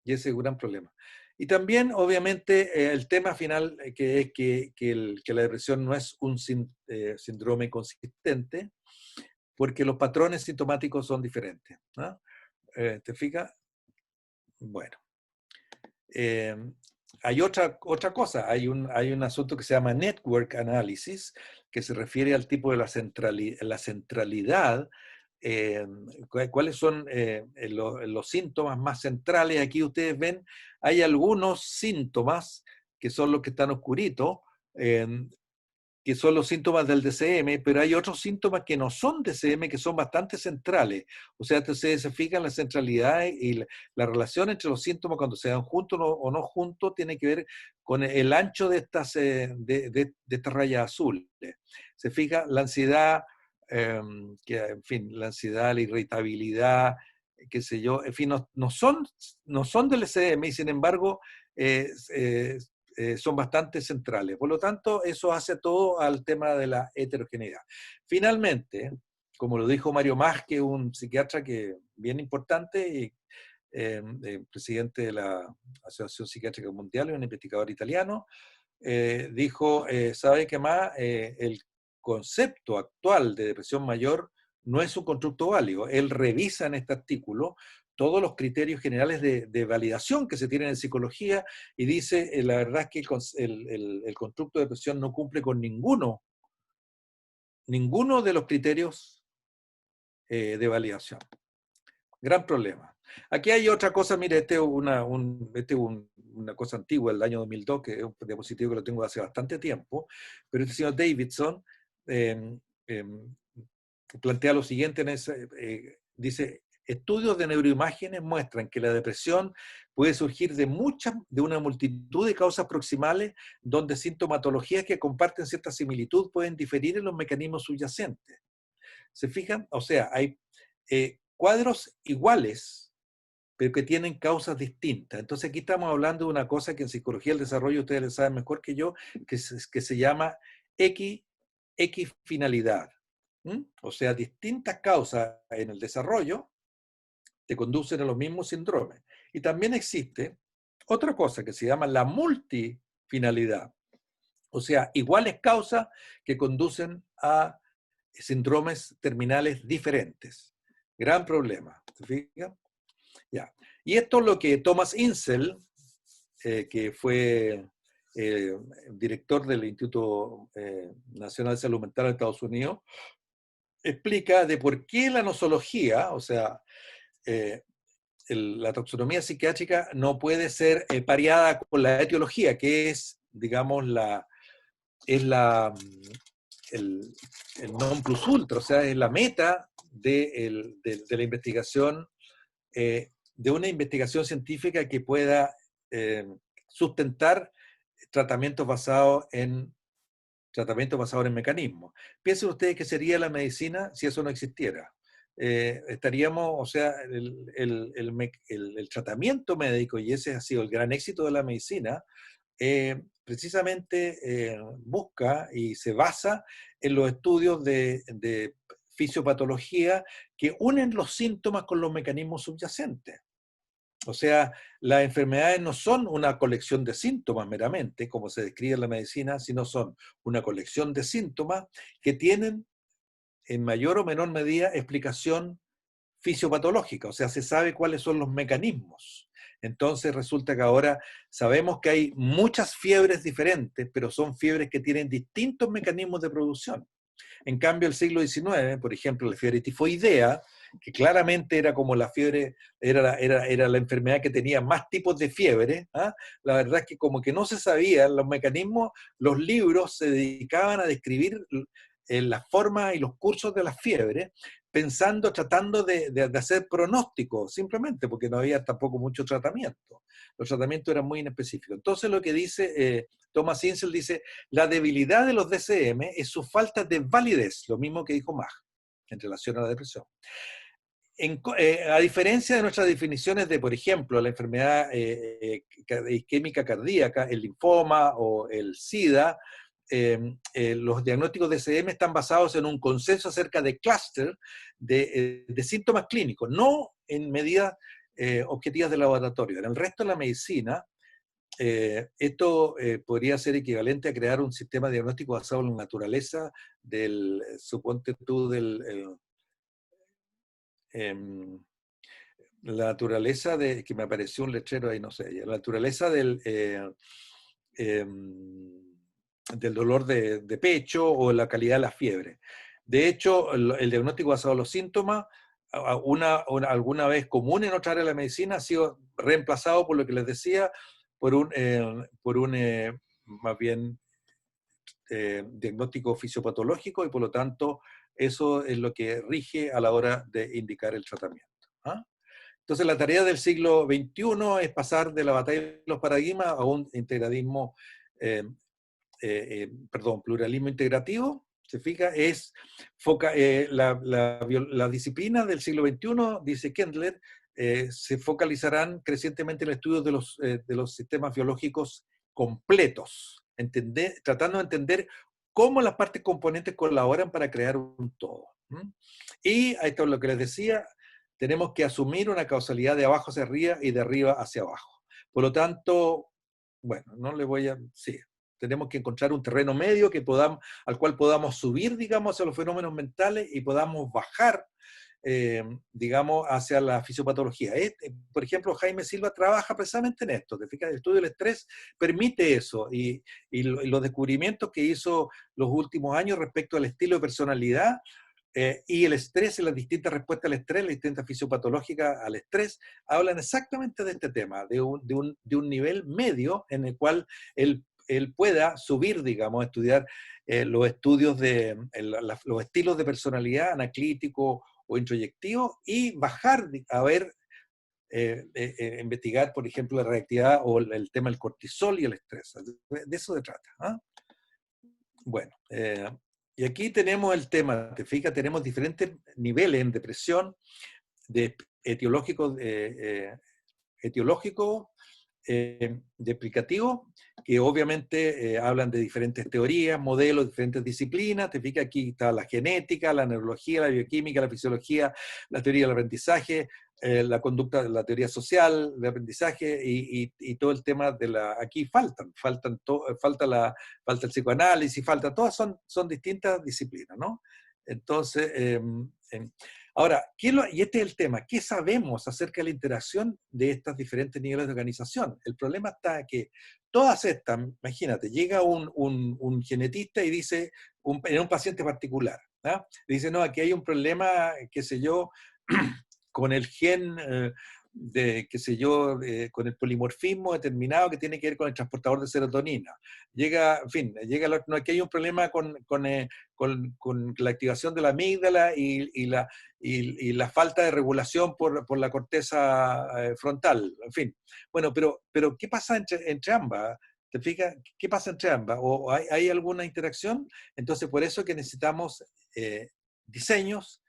Y ese es un gran problema. Y también, obviamente, el tema final, que es que la depresión no es un síndrome consistente, porque los patrones sintomáticos son diferentes, ¿no? ¿Te fijas? Bueno. Hay otra cosa, hay un asunto que se llama network analysis, que se refiere al tipo de la centralidad, cuáles son los síntomas más centrales. Aquí ustedes ven, hay algunos síntomas que son los que están oscuritos, que son los síntomas del DCM, pero hay otros síntomas que no son DCM, que son bastante centrales. O sea, ustedes se fijan, la centralidad y la relación entre los síntomas cuando se dan juntos o no juntos tiene que ver con el ancho de de estas rayas azules. Se fija, la ansiedad, en fin, la ansiedad, la irritabilidad, qué sé yo, en fin, no son del DCM y sin embargo son bastante centrales. Por lo tanto, eso hace todo al tema de la heterogeneidad. Finalmente, como lo dijo Mario Mas, que es un psiquiatra que bien importante y presidente de la Asociación Psiquiátrica Mundial y un investigador italiano, dijo, ¿sabe qué más? El concepto actual de depresión mayor no es un constructo válido. Él revisa en este artículo todos los criterios generales de validación que se tienen en psicología y dice, la verdad es que el constructo de depresión no cumple con ninguno de los criterios de validación. Gran problema. Aquí hay otra cosa, mire, este es una cosa antigua, del año 2002, que es un diapositivo que lo tengo hace bastante tiempo, pero este señor Davidson eh, eh, plantea lo siguiente, dice, estudios de neuroimágenes muestran que la depresión puede surgir de una multitud de causas proximales donde sintomatologías que comparten cierta similitud pueden diferir en los mecanismos subyacentes. ¿Se fijan? O sea, hay cuadros iguales, pero que tienen causas distintas. Entonces aquí estamos hablando de una cosa que en psicología del desarrollo ustedes lo saben mejor que yo, que se llama equifinalidad. O sea, distintas causas en el desarrollo te conducen a los mismos síndromes. Y también existe otra cosa que se llama la multifinalidad. O sea, iguales causas que conducen a síndromes terminales diferentes. Gran problema. ¿Se fijan? Ya. Y esto es lo que Thomas Insel, que fue director del Instituto Nacional de Salud Mental de Estados Unidos, explica de por qué la nosología, o sea, la taxonomía psiquiátrica no puede ser pareada con la etiología, que es, digamos, el non plus ultra, o sea, es la meta de la investigación, de una investigación científica que pueda sustentar tratamientos basados en mecanismos. Piensen ustedes qué sería la medicina si eso no existiera. Estaríamos, o sea, el tratamiento médico, y ese ha sido el gran éxito de la medicina, precisamente busca y se basa en los estudios de fisiopatología que unen los síntomas con los mecanismos subyacentes. O sea, las enfermedades no son una colección de síntomas meramente, como se describe en la medicina, sino son una colección de síntomas que tienen en mayor o menor medida explicación fisiopatológica, o sea, se sabe cuáles son los mecanismos. Entonces resulta que ahora sabemos que hay muchas fiebres diferentes, pero son fiebres que tienen distintos mecanismos de producción. En cambio, el siglo XIX, por ejemplo, la fiebre tifoidea, que claramente era como la fiebre, era la enfermedad que tenía más tipos de fiebre, ¿ah? La verdad es que como que no se sabían los mecanismos, los libros se dedicaban a describir las formas y los cursos de las fiebres, pensando, tratando de hacer pronósticos, simplemente porque no había tampoco mucho tratamiento. Los tratamientos eran muy inespecíficos. Entonces lo que dice Thomas Insel dice, la debilidad de los DCM es su falta de validez, lo mismo que dijo Maj en relación a la depresión. A diferencia de nuestras definiciones de, por ejemplo, la enfermedad isquémica cardíaca, el linfoma o el SIDA, los diagnósticos de DCM están basados en un consenso acerca de clúster de síntomas clínicos, no en medidas objetivas de laboratorio. En el resto de la medicina, esto podría ser equivalente a crear un sistema diagnóstico basado en la naturaleza del, suponte tú, la naturaleza de, que me apareció un letrero ahí, no sé, la naturaleza del dolor de pecho o la calidad de la fiebre. De hecho, el diagnóstico basado en los síntomas, alguna vez común en otra área de la medicina, ha sido reemplazado por lo que les decía, por un más bien diagnóstico fisiopatológico y por lo tanto eso es lo que rige a la hora de indicar el tratamiento. ¿Ah? Entonces la tarea del siglo XXI es pasar de la batalla de los paradigmas a un integralismo, pluralismo integrativo. ¿Se fija? Es la disciplina del siglo XXI, dice Kendler, se focalizarán crecientemente en el estudio de los sistemas biológicos completos, tratando de entender cómo las partes componentes colaboran para crear un todo. Y esto es lo que les decía, tenemos que asumir una causalidad de abajo hacia arriba y de arriba hacia abajo. Por lo tanto, bueno, no le voy a... Sí, tenemos que encontrar un terreno medio al cual podamos subir, digamos, hacia los fenómenos mentales y podamos bajar, digamos, hacia la fisiopatología. Por ejemplo, Jaime Silva trabaja precisamente en esto. ¿Te fijas? El estudio del estrés permite eso y los descubrimientos que hizo los últimos años respecto al estilo de personalidad y el estrés y las distintas respuestas al estrés, las distintas fisiopatológicas al estrés, hablan exactamente de este tema, de un nivel medio en el cual él pueda subir, digamos, a estudiar los estudios los estilos de personalidad anaclítico o introyectivo y bajar a ver, investigar, por ejemplo, la reactividad o el tema del cortisol y el estrés. De eso se trata. ¿Ah? Bueno, y aquí tenemos el tema, te fijas, tenemos diferentes niveles en depresión, de etiológico, de explicativo, que obviamente hablan de diferentes teorías, modelos, diferentes disciplinas. Te fijas, aquí está la genética, la neurología, la bioquímica, la fisiología, la teoría del aprendizaje, la conducta, la teoría social del aprendizaje y todo el tema de aquí falta el psicoanálisis, todas son distintas disciplinas, ¿no? Entonces, ahora, y este es el tema, ¿qué sabemos acerca de la interacción de estos diferentes niveles de organización? El problema está que todas estas, imagínate, llega un genetista y dice, en un paciente particular, ¿no? Dice, no, aquí hay un problema, qué sé yo, con el gen qué sé yo, con el polimorfismo determinado que tiene que ver con el transportador de serotonina. En fin, no, aquí hay un problema con la activación de la amígdala y la falta de regulación por la corteza frontal, en fin. Bueno, pero ¿qué pasa entre ambas? ¿Te fijas? ¿Qué pasa entre ambas? ¿O hay alguna interacción? Entonces, por eso que necesitamos diseños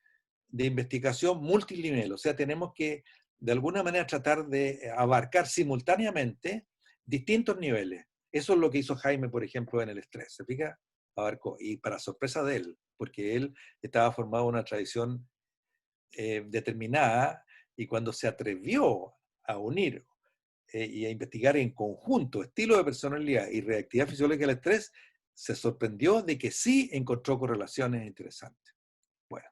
de investigación multinivel, o sea, tenemos que de alguna manera tratar de abarcar simultáneamente distintos niveles. Eso es lo que hizo Jaime, por ejemplo, en el estrés. ¿Se fija? Abarcó, y para sorpresa de él, porque él estaba formado en una tradición determinada, y cuando se atrevió a unir y a investigar en conjunto estilo de personalidad y reactividad fisiológica del estrés, se sorprendió de que sí encontró correlaciones interesantes. Bueno,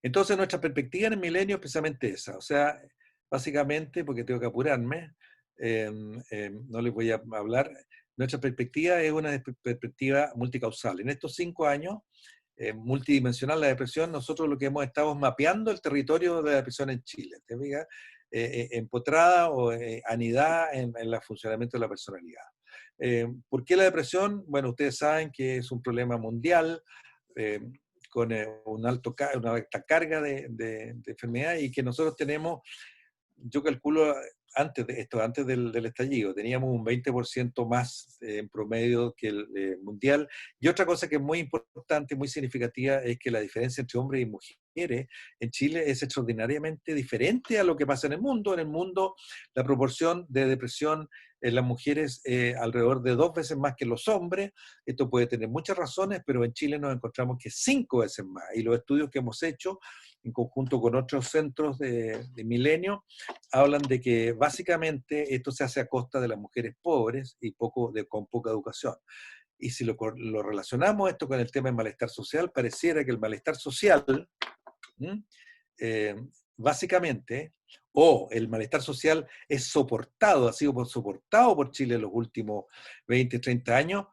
entonces nuestra perspectiva en el milenio es precisamente esa, o sea, básicamente, porque tengo que apurarme, no les voy a hablar, nuestra perspectiva es una perspectiva multicausal. En estos 5 años, multidimensional la depresión, nosotros lo que hemos estado es mapeando el territorio de la depresión en Chile, ¿te fijas? Empotrada o anidada en el funcionamiento de la personalidad. ¿Por qué la depresión? Bueno, ustedes saben que es un problema mundial, una alta carga de enfermedades, y que nosotros tenemos, yo calculo, antes del estallido, teníamos un 20% más en promedio que el mundial. Y otra cosa que es muy importante, muy significativa, es que la diferencia entre hombres y mujeres en Chile es extraordinariamente diferente a lo que pasa en el mundo. En el mundo, la proporción de depresión en las mujeres alrededor de 2 veces más que en los hombres. Esto puede tener muchas razones, pero en Chile nos encontramos que 5 veces más. Y los estudios que hemos hecho, en conjunto con otros centros de Milenio, hablan de que básicamente esto se hace a costa de las mujeres pobres y con poca educación. Y si lo relacionamos esto con el tema del malestar social, pareciera que el malestar social, eh, básicamente, o el malestar social ha sido soportado por Chile en los últimos 20, 30 años,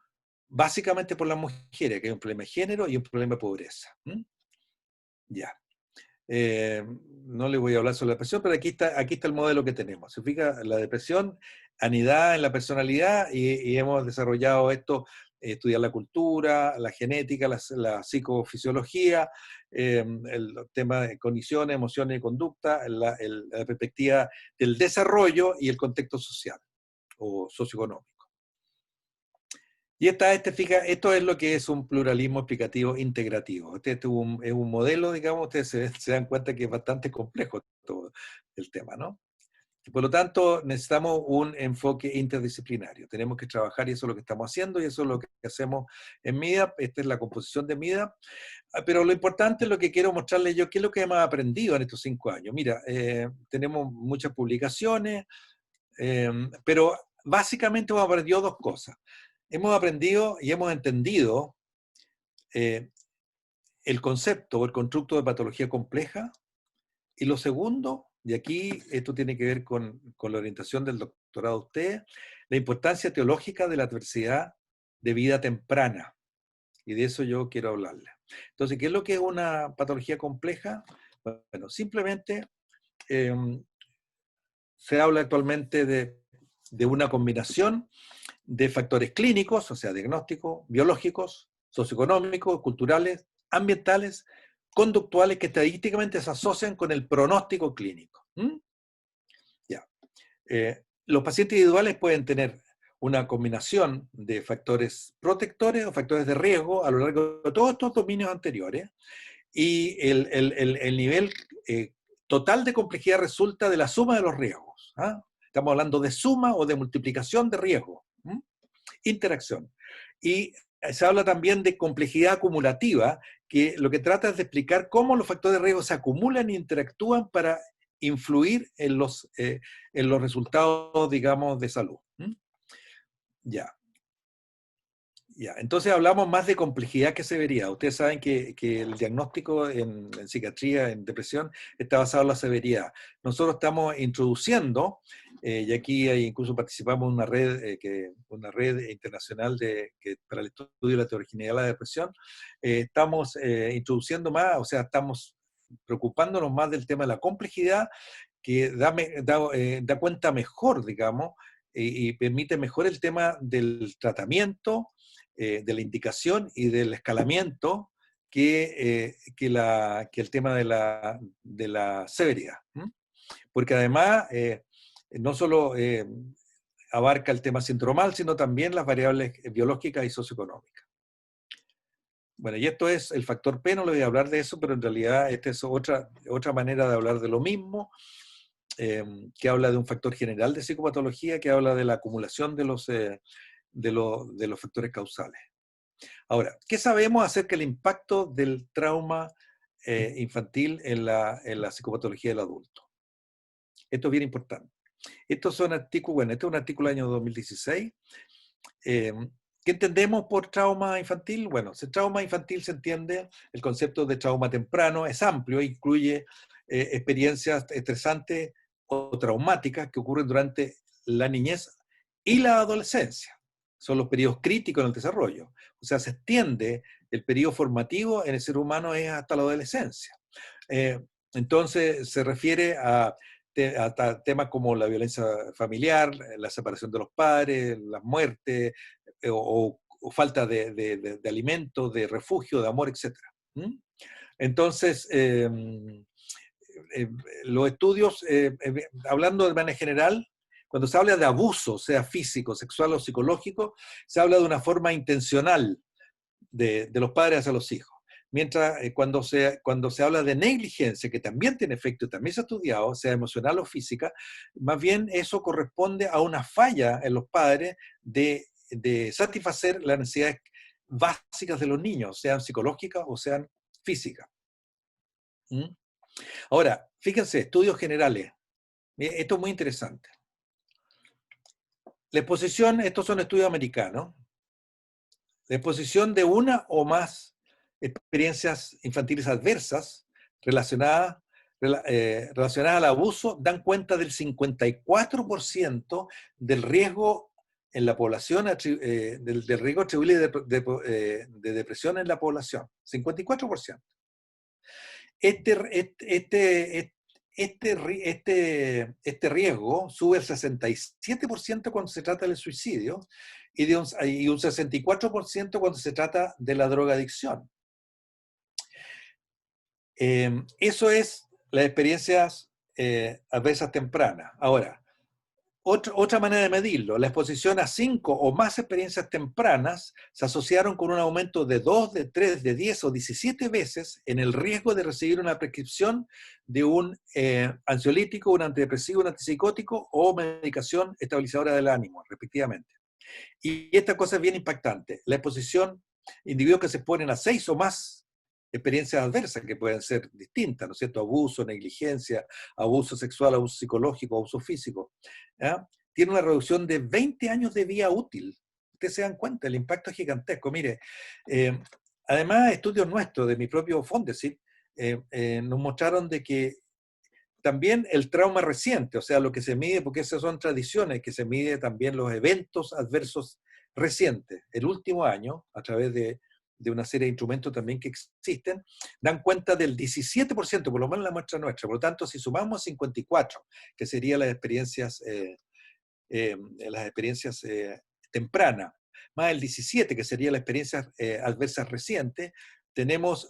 básicamente por las mujeres, que hay un problema de género y un problema de pobreza. Ya. No le voy a hablar sobre la depresión, pero aquí está el modelo que tenemos. Se fija, la depresión anidada en la personalidad, y hemos desarrollado esto, estudiar la cultura, la genética, la psicofisiología, el tema de cognición, emociones y conducta, la perspectiva del desarrollo y el contexto social o socioeconómico. Y esto es lo que es un pluralismo explicativo integrativo. Es un modelo, digamos, ustedes se dan cuenta que es bastante complejo todo el tema, ¿no? Por lo tanto, necesitamos un enfoque interdisciplinario. Tenemos que trabajar, y eso es lo que estamos haciendo, y eso es lo que hacemos en MIDA. Esta es la composición de MIDA. Pero lo importante es lo que quiero mostrarles yo, qué es lo que hemos aprendido en estos 5 años. Mira, tenemos muchas publicaciones, pero básicamente hemos aprendido 2 cosas. Hemos aprendido y hemos entendido el concepto o el constructo de patología compleja. Y lo segundo, y aquí esto tiene que ver con la orientación del doctorado de usted, la importancia teológica de la adversidad de vida temprana. Y de eso yo quiero hablarle. Entonces, ¿qué es lo que es una patología compleja? Bueno, simplemente se habla actualmente de una combinación de factores clínicos, o sea, diagnósticos, biológicos, socioeconómicos, culturales, ambientales, conductuales, que estadísticamente se asocian con el pronóstico clínico. Ya. Los pacientes individuales pueden tener una combinación de factores protectores o factores de riesgo a lo largo de todos estos dominios anteriores, y el nivel total de complejidad resulta de la suma de los riesgos. Estamos hablando de suma o de multiplicación de riesgos. Interacción. Y se habla también de complejidad acumulativa, que lo que trata es de explicar cómo los factores de riesgo se acumulan e interactúan para influir en los resultados, digamos, de salud. Ya. Entonces hablamos más de complejidad que severidad. Ustedes saben que el diagnóstico en psiquiatría, en depresión, está basado en la severidad. Nosotros estamos introduciendo, y aquí incluso participamos en una red internacional para el estudio de la heterogeneidad de la depresión. Estamos introduciendo más, o sea, estamos preocupándonos más del tema de la complejidad, que da cuenta mejor, digamos, y permite mejor el tema del tratamiento, de la indicación y del escalamiento, que el tema de la severidad. Porque además no solo abarca el tema sindromal, sino también las variables biológicas y socioeconómicas. Bueno, y esto es el factor P, no le voy a hablar de eso, pero en realidad esta es otra manera de hablar de lo mismo, que habla de un factor general de psicopatología, que habla de la acumulación de los factores causales. Ahora, ¿qué sabemos acerca del impacto del trauma infantil en la psicopatología del adulto? Esto es bien importante. Estos son artículos, bueno, este es un artículo del año 2016. ¿Qué entendemos por trauma infantil? Bueno, el trauma infantil se entiende, el concepto de trauma temprano es amplio, incluye experiencias estresantes o traumáticas que ocurren durante la niñez y la adolescencia. Son los periodos críticos en el desarrollo. O sea, se extiende el periodo formativo en el ser humano es hasta la adolescencia. Entonces, se refiere a temas como la violencia familiar, la separación de los padres, las muertes, o falta de alimentos, de refugio, de amor, etc. ¿Mm? Entonces, los estudios, hablando de manera general, cuando se habla de abuso, sea físico, sexual o psicológico, se habla de una forma intencional de los padres hacia los hijos. Mientras cuando se habla de negligencia, que también tiene efecto, también se ha estudiado, sea emocional o física, más bien eso corresponde a una falla en los padres de satisfacer las necesidades básicas de los niños, sean psicológicas o sean físicas. ¿Mm? Ahora, fíjense, estudios generales. Esto es muy interesante. La exposición, estos son estudios americanos, la exposición de una o más experiencias infantiles adversas relacionadas al abuso dan cuenta del 54% del riesgo en la población, del riesgo atribuible de depresión en la población. 54%. Este riesgo sube al 67% cuando se trata del suicidio y un 64% cuando se trata de la drogadicción. Eso es las experiencias adversas tempranas. Ahora, otra manera de medirlo, la exposición a 5 o más experiencias tempranas se asociaron con un aumento de 2, de 3, de 10 o 17 veces en el riesgo de recibir una prescripción de un ansiolítico, un antidepresivo, un antipsicótico o medicación estabilizadora del ánimo, respectivamente. Y esta cosa es bien impactante. La exposición, individuos que se exponen a 6 o más experiencias adversas que pueden ser distintas, ¿no es cierto? Abuso, negligencia, abuso sexual, abuso psicológico, abuso físico. ¿Ya? Tiene una reducción de 20 años de vida útil. Ustedes se dan cuenta, el impacto es gigantesco. Mire, además, estudios nuestros de mi propio Fondesit nos mostraron de que también el trauma reciente, o sea, lo que se mide, porque esas son tradiciones, que se mide también los eventos adversos recientes, el último año, a través de una serie de instrumentos también que existen, dan cuenta del 17%, por lo menos la muestra nuestra. Por lo tanto, si sumamos 54, que serían las experiencias tempranas, más el 17, que serían las experiencias adversas recientes, tenemos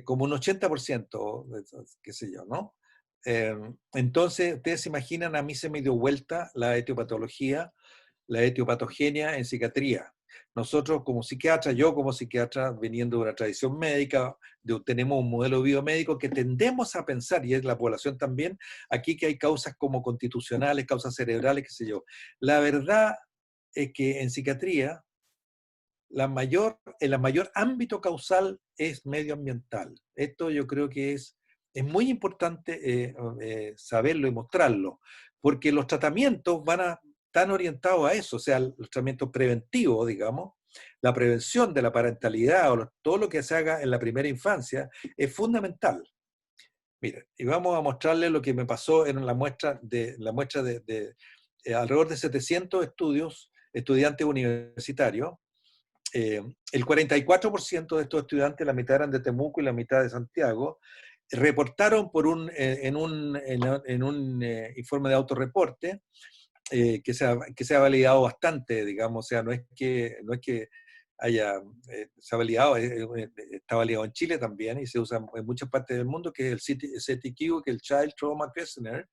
como un 80%, qué sé yo, ¿no? Entonces, ustedes se imaginan, a mí se me dio vuelta la etiopatología, la etiopatogenia en psiquiatría. Nosotros como psiquiatras, yo como psiquiatra, viniendo de una tradición médica, tenemos un modelo biomédico que tendemos a pensar, y es la población también, aquí que hay causas como constitucionales, causas cerebrales, qué sé yo. La verdad es que en psiquiatría, el mayor ámbito causal es medioambiental. Esto yo creo que es muy importante saberlo y mostrarlo, porque los tratamientos están orientados a eso, o sea, los tratamientos preventivos, digamos, la prevención de la parentalidad o todo lo que se haga en la primera infancia es fundamental. Mira, y vamos a mostrarles lo que me pasó en la muestra de alrededor de 700 estudiantes universitarios. El 44% de estos estudiantes, la mitad eran de Temuco y la mitad de Santiago, reportaron en un informe de autorreporte que se ha validado bastante, digamos, o sea, no es que se ha validado, está validado en Chile también y se usa en muchas partes del mundo, que es el CTQ, que es el Child Trauma Questionnaire.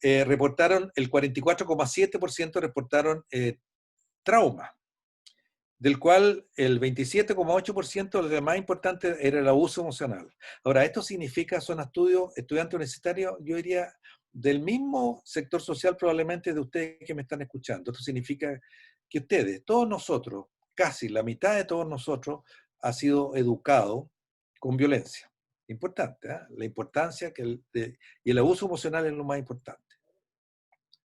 Reportaron, el 44,7% reportaron trauma, del cual el 27,8%, lo más importante, era el abuso emocional. Ahora, esto significa, son estudiantes universitarios, yo diría, del mismo sector social probablemente de ustedes que me están escuchando. Esto significa que ustedes, todos nosotros, casi la mitad de todos nosotros, ha sido educado con violencia. Importante, ¿eh? La importancia y el abuso emocional es lo más importante.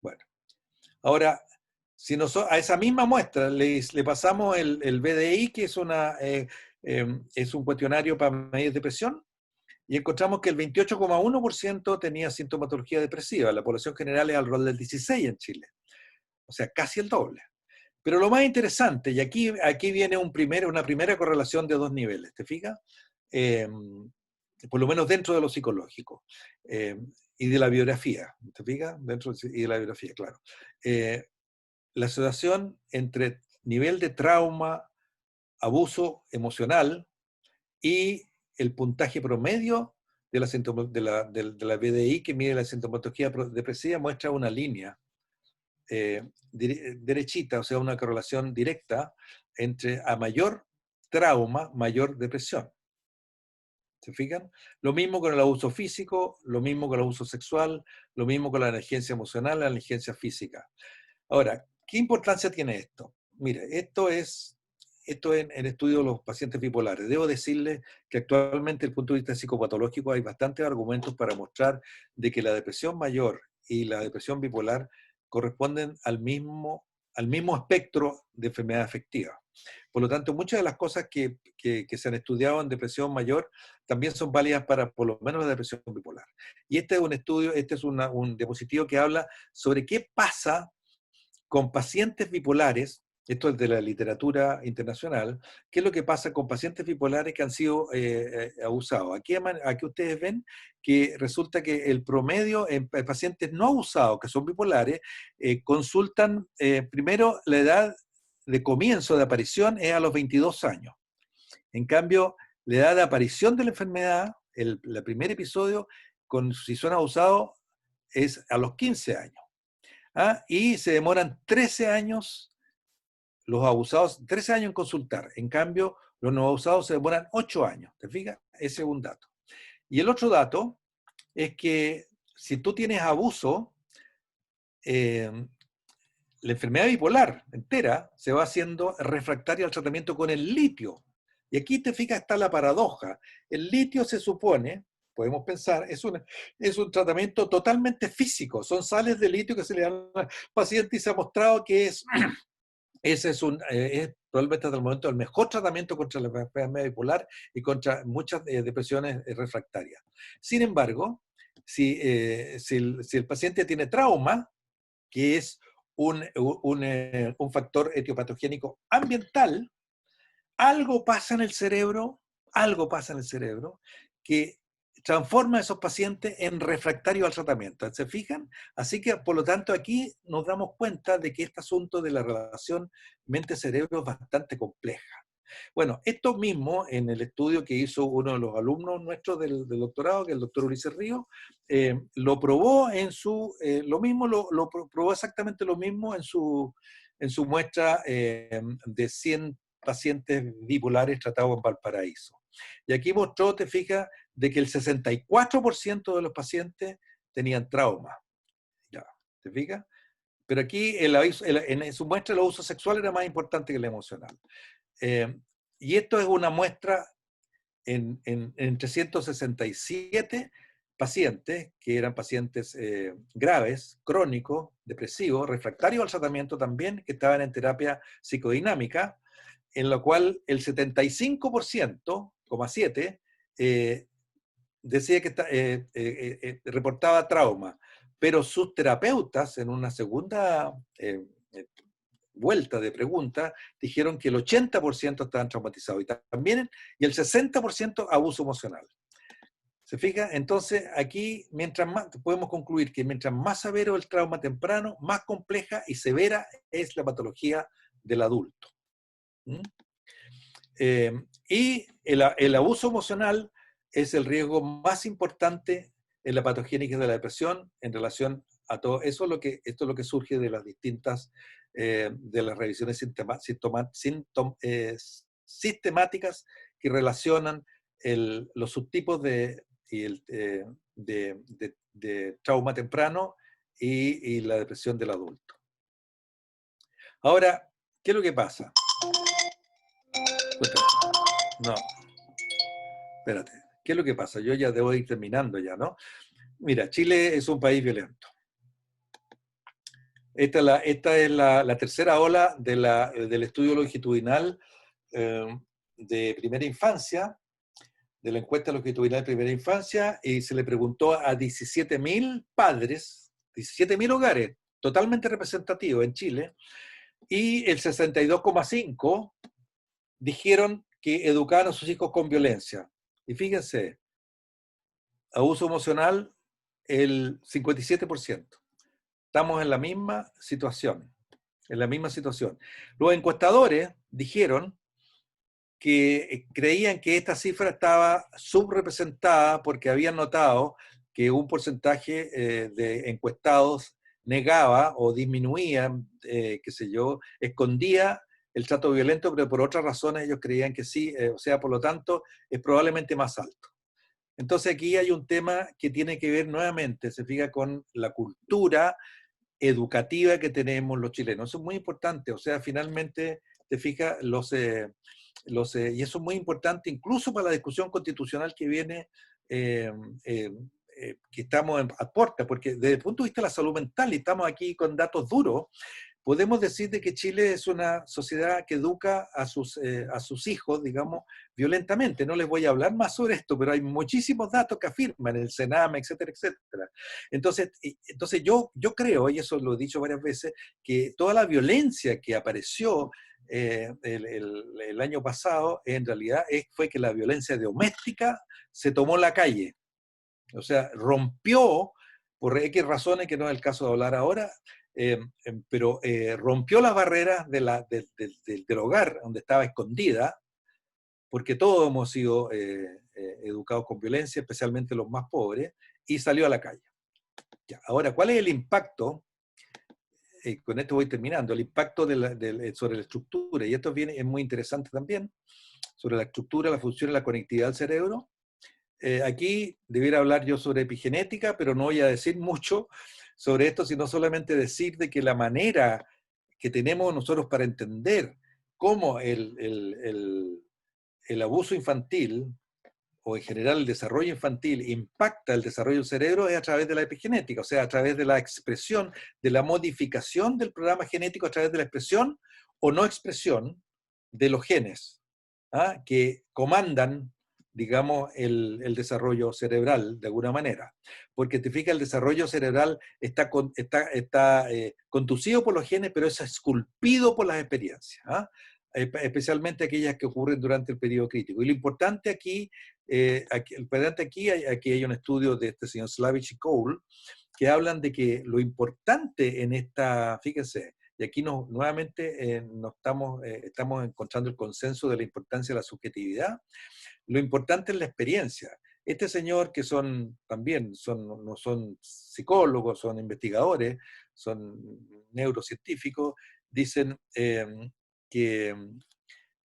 Bueno, ahora, si a esa misma muestra le pasamos el BDI, que es un cuestionario para medir depresión, y encontramos que el 28,1% tenía sintomatología depresiva. La población general es alrededor del 16% en Chile. O sea, casi el doble. Pero lo más interesante, y aquí viene una primera correlación de dos niveles, ¿te fijas? Por lo menos dentro de lo psicológico. Y de la biografía, ¿te fijas? Y de la biografía, claro. La asociación entre nivel de trauma, abuso emocional y el puntaje promedio de la BDI, que mide la sintomatología depresiva, muestra una línea derechita, o sea, una correlación directa entre a mayor trauma, mayor depresión. ¿Se fijan? Lo mismo con el abuso físico, lo mismo con el abuso sexual, lo mismo con la negligencia emocional, la negligencia física. Ahora, ¿qué importancia tiene esto? Mire, esto en estudio de los pacientes bipolares. Debo decirles que actualmente, desde el punto de vista psicopatológico, hay bastantes argumentos para mostrar de que la depresión mayor y la depresión bipolar corresponden al mismo espectro de enfermedad afectiva. Por lo tanto, muchas de las cosas que se han estudiado en depresión mayor también son válidas para por lo menos la depresión bipolar. Y este es un estudio, este es un diapositivo que habla sobre qué pasa con pacientes bipolares. Esto es de la literatura internacional. ¿Qué es lo que pasa con pacientes bipolares que han sido abusados? Aquí ustedes ven que resulta que el promedio en pacientes no abusados, que son bipolares, consultan primero la edad de comienzo de aparición es a los 22 años. En cambio, la edad de aparición de la enfermedad, el primer episodio, si son abusados, es a los 15 años. Y se demoran 13 años, los abusados, 13 años en consultar. En cambio, los no abusados se demoran 8 años. ¿Te fijas? Ese es un dato. Y el otro dato es que si tú tienes abuso, la enfermedad bipolar entera se va haciendo refractaria al tratamiento con el litio. Y aquí te fijas, está la paradoja. El litio se supone, podemos pensar, es un tratamiento totalmente físico. Son sales de litio que se le dan al paciente y se ha mostrado que ese es probablemente hasta el momento el mejor tratamiento contra la enfermedad bipolar y contra muchas depresiones refractarias. Sin embargo, si el paciente tiene trauma, que es un factor etiopatogénico ambiental, algo pasa en el cerebro que transforma a esos pacientes en refractarios al tratamiento. ¿Se fijan? Así que, por lo tanto, aquí nos damos cuenta de que este asunto de la relación mente-cerebro es bastante compleja. Bueno, esto mismo en el estudio que hizo uno de los alumnos nuestros del doctorado, que es el doctor Ulises Ríos, lo probó probó exactamente lo mismo en su muestra de 100 pacientes bipolares tratados en Valparaíso. Y aquí mostró, te fijas, de que el 64% de los pacientes tenían trauma. ¿Ya? ¿Te fijas? Pero aquí en su muestra el abuso sexual era más importante que el emocional. Y esto es una muestra en 367 pacientes, que eran pacientes graves, crónicos, depresivos, refractarios al tratamiento también, que estaban en terapia psicodinámica, en lo cual el 75,7% decía que reportaba trauma, pero sus terapeutas en una segunda vuelta de preguntas dijeron que el 80% estaban traumatizados y el 60% abuso emocional. ¿Se fija? Entonces, aquí mientras más, podemos concluir que mientras más severo el trauma temprano, más compleja y severa es la patología del adulto. ¿Mm? Y el abuso emocional es el riesgo más importante en la patogénesis de la depresión en relación a todo eso. Esto es lo que surge de las distintas, de las revisiones sistemáticas que relacionan los subtipos de trauma temprano y la depresión del adulto. Ahora, ¿qué es lo que pasa? No, espérate. ¿Qué es lo que pasa? Yo ya debo ir terminando ya, ¿no? Mira, Chile es un país violento. Esta es la tercera ola del estudio longitudinal de primera infancia, de la encuesta longitudinal de primera infancia, y se le preguntó a 17.000 padres, 17.000 hogares, totalmente representativos en Chile, y el 62,5% dijeron que educaban a sus hijos con violencia. Y fíjense, abuso emocional, el 57%. Estamos en la misma situación. En la misma situación. Los encuestadores dijeron que creían que esta cifra estaba subrepresentada porque habían notado que un porcentaje de encuestados negaba o disminuía, qué sé yo, escondía el trato violento, pero por otras razones ellos creían que sí, o sea, por lo tanto, es probablemente más alto. Entonces aquí hay un tema que tiene que ver nuevamente, se fija, con la cultura educativa que tenemos los chilenos. Eso es muy importante, o sea, finalmente, te fijas, y eso es muy importante incluso para la discusión constitucional que viene, eh, eh, que estamos a puerta, porque desde el punto de vista de la salud mental, y estamos aquí con datos duros, podemos decir de que Chile es una sociedad que educa a sus hijos, digamos, violentamente. No les voy a hablar más sobre esto, pero hay muchísimos datos que afirman, el CENAME, etcétera, etcétera. Entonces yo creo, y eso lo he dicho varias veces, que toda la violencia que apareció el año pasado, en realidad fue que la violencia doméstica se tomó la calle. O sea, rompió, por X razones, que no es el caso de hablar ahora, pero rompió las barreras del hogar donde estaba escondida, porque todos hemos sido educados con violencia, especialmente los más pobres, y salió a la calle. Ya, ahora, ¿cuál es el impacto? Con esto voy terminando, el impacto sobre la estructura, y esto es muy interesante también, sobre la estructura, la función y la conectividad del cerebro. Aquí debiera hablar yo sobre epigenética, pero no voy a decir mucho sobre esto, sino solamente decir de que la manera que tenemos nosotros para entender cómo el abuso infantil, o en general el desarrollo infantil, impacta el desarrollo del cerebro es a través de la epigenética, o sea, a través de la expresión, de la modificación del programa genético a través de la expresión o no expresión de los genes, ¿ah? Que comandan, digamos, el desarrollo cerebral de alguna manera. Porque te fijas, el desarrollo cerebral está conducido por los genes, pero es esculpido por las experiencias, ¿ah? Especialmente aquellas que ocurren durante el periodo crítico. Y lo importante aquí, aquí hay un estudio de este señor Slavich y Cole, que hablan de que lo importante en esta, fíjense, y aquí nuevamente estamos encontrando el consenso de la importancia de la subjetividad. Lo importante es la experiencia. Este señor, que también no son psicólogos, son investigadores, son neurocientíficos, dicen que,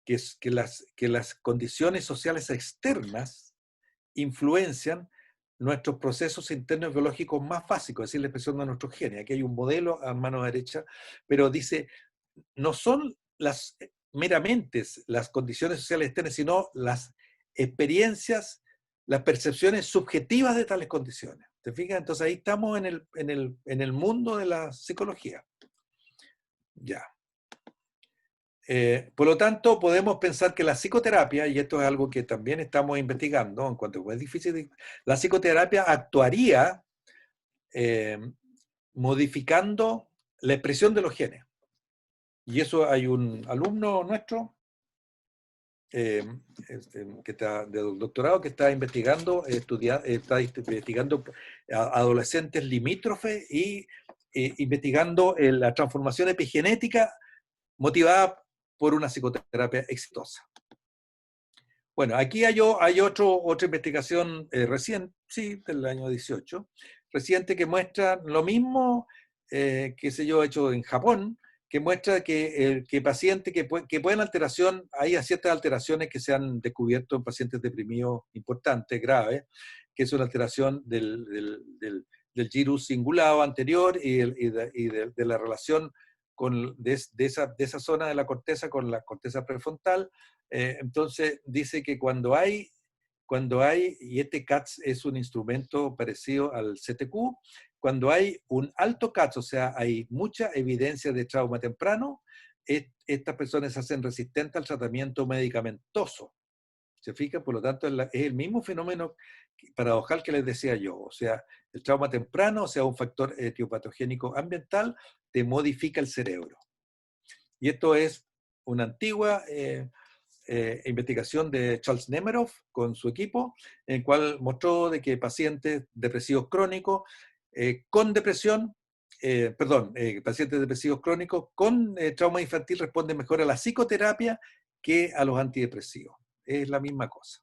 que las condiciones sociales externas influencian nuestros procesos internos biológicos más básicos, es decir, la expresión de nuestros genes. Aquí hay un modelo a mano derecha, pero dice, no son meramente las condiciones sociales externas, sino las experiencias, las percepciones subjetivas de tales condiciones. ¿Te fijas? Entonces ahí estamos en el mundo de la psicología. Ya. Por lo tanto, podemos pensar que la psicoterapia, y esto es algo que también estamos investigando, en cuanto es difícil, la psicoterapia actuaría modificando la expresión de los genes. Y eso hay un alumno nuestro que está de doctorado que está investigando, está investigando adolescentes limítrofes y investigando la transformación epigenética motivada por una psicoterapia exitosa. Bueno, aquí hay otra investigación reciente, sí, del año 18, reciente, que muestra lo mismo que se yo hecho en Japón, que muestra que pacientes que pueden hay ciertas alteraciones que se han descubierto en pacientes deprimidos importantes, graves, que es una alteración del gyrus cingulado anterior y de la relación de esa zona de la corteza con la corteza prefrontal. Entonces dice que cuando hay, y este CATS es un instrumento parecido al CTQ, cuando hay un alto CATS, o sea, hay mucha evidencia de trauma temprano, estas personas se hacen resistentes al tratamiento medicamentoso. ¿Se fijan? Por lo tanto, es el mismo fenómeno paradojal que les decía yo. O sea, el trauma temprano, o sea, un factor etiopatogénico ambiental, te modifica el cerebro. Y esto es una antigua investigación de Charles Nemeroff con su equipo, en el cual mostró de que pacientes depresivos crónicos con depresión, pacientes depresivos crónicos con trauma infantil responden mejor a la psicoterapia que a los antidepresivos. Es la misma cosa.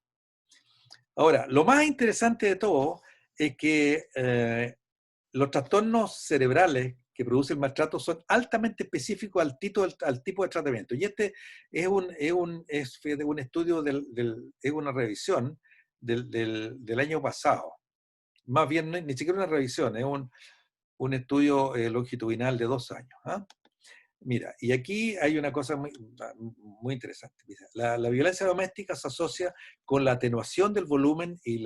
Ahora, lo más interesante de todo es que los trastornos cerebrales que produce el maltrato son altamente específicos al tipo de tratamiento. Y este es un estudio, es una revisión del año pasado. Más bien, ni siquiera una revisión, es un estudio longitudinal de 2 años. ¿Ah? Mira, y aquí hay una cosa muy interesante. La violencia doméstica se asocia con la atenuación del volumen y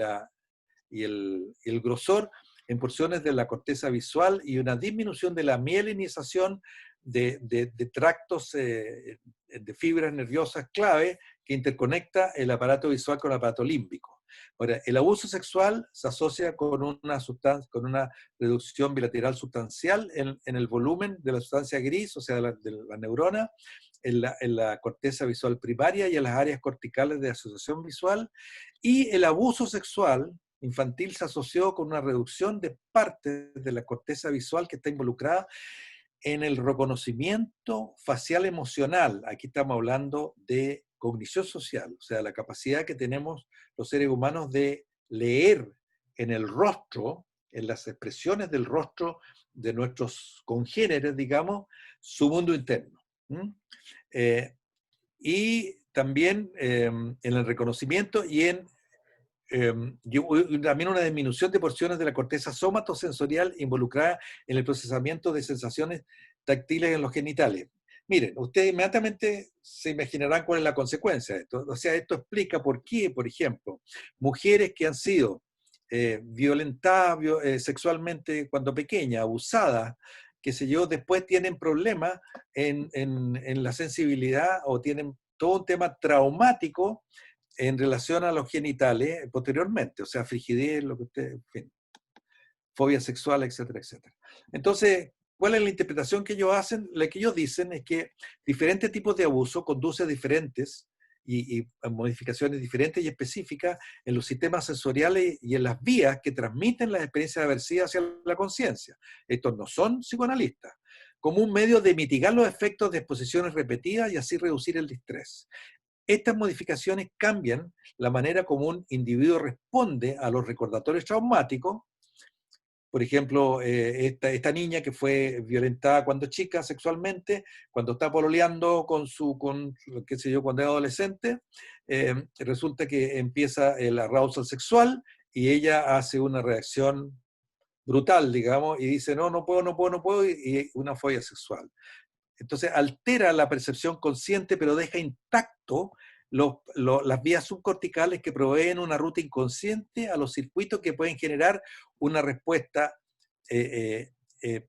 el grosor en porciones de la corteza visual y una disminución de la mielinización de tractos de fibras nerviosas clave que interconecta el aparato visual con el aparato límbico. Ahora, el abuso sexual se asocia con una reducción bilateral sustancial en el volumen de la sustancia gris, o sea, de la neurona, en la corteza visual primaria y en las áreas corticales de asociación visual, y el abuso sexual infantil se asoció con una reducción de partes de la corteza visual que está involucrada en el reconocimiento facial emocional. Aquí estamos hablando de cognición social, o sea, la capacidad que tenemos los seres humanos de leer en el rostro, en las expresiones del rostro de nuestros congéneres, digamos, su mundo interno. Eh, y también en el reconocimiento y también una disminución de porciones de la corteza somatosensorial involucrada en el procesamiento de sensaciones táctiles en los genitales. Miren, ustedes inmediatamente se imaginarán cuál es la consecuencia de esto. O sea, esto explica por qué, por ejemplo, mujeres que han sido violentadas sexualmente cuando pequeñas, abusadas, qué sé yo, después tienen problemas en la sensibilidad o tienen todo un tema traumático en relación a los genitales posteriormente, o sea, frigidez, lo que usted, en fin, fobia sexual, etcétera, etcétera. Entonces, ¿cuál es la interpretación que ellos hacen? La que ellos dicen es que diferentes tipos de abuso conducen a diferentes y a modificaciones diferentes y específicas en los sistemas sensoriales y en las vías que transmiten las experiencias aversivas hacia la conciencia. Estos no son psicoanalistas, como un medio de mitigar los efectos de exposiciones repetidas y así reducir el distrés. Estas modificaciones cambian la manera como un individuo responde a los recordatorios traumáticos. Por ejemplo, esta niña que fue violentada cuando chica sexualmente, cuando está pololeando qué sé yo, cuando es adolescente, resulta que empieza el arousal sexual y ella hace una reacción brutal, digamos, y dice, no, no puedo, no puedo, no puedo, y una fobia sexual. Entonces altera la percepción consciente, pero deja intacto las vías subcorticales que proveen una ruta inconsciente a los circuitos que pueden generar una respuesta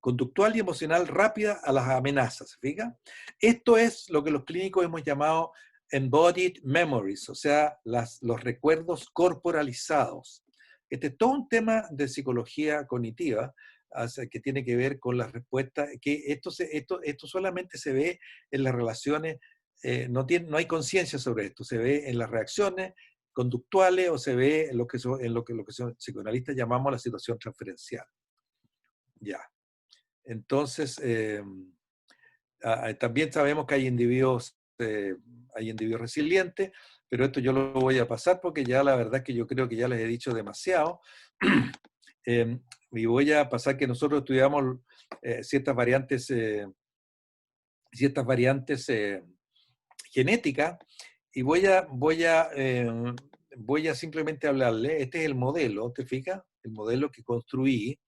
conductual y emocional rápida a las amenazas. ¿Se fija? Esto es lo que los clínicos hemos llamado embodied memories, o sea, los recuerdos corporalizados. Este es todo un tema de psicología cognitiva que tiene que ver con las respuestas, que esto solamente se ve en las relaciones, no hay conciencia sobre esto, se ve en las reacciones conductuales o se ve en lo que los psicoanalistas llamamos la situación transferencial. Ya. Entonces, también sabemos que hay individuos resilientes, pero esto yo lo voy a pasar porque ya la verdad es que yo creo que ya les he dicho demasiado. Y voy a pasar que nosotros estudiamos ciertas variantes genéticas y voy a simplemente hablarle. Este es el modelo, ¿te fijas? El modelo que construí.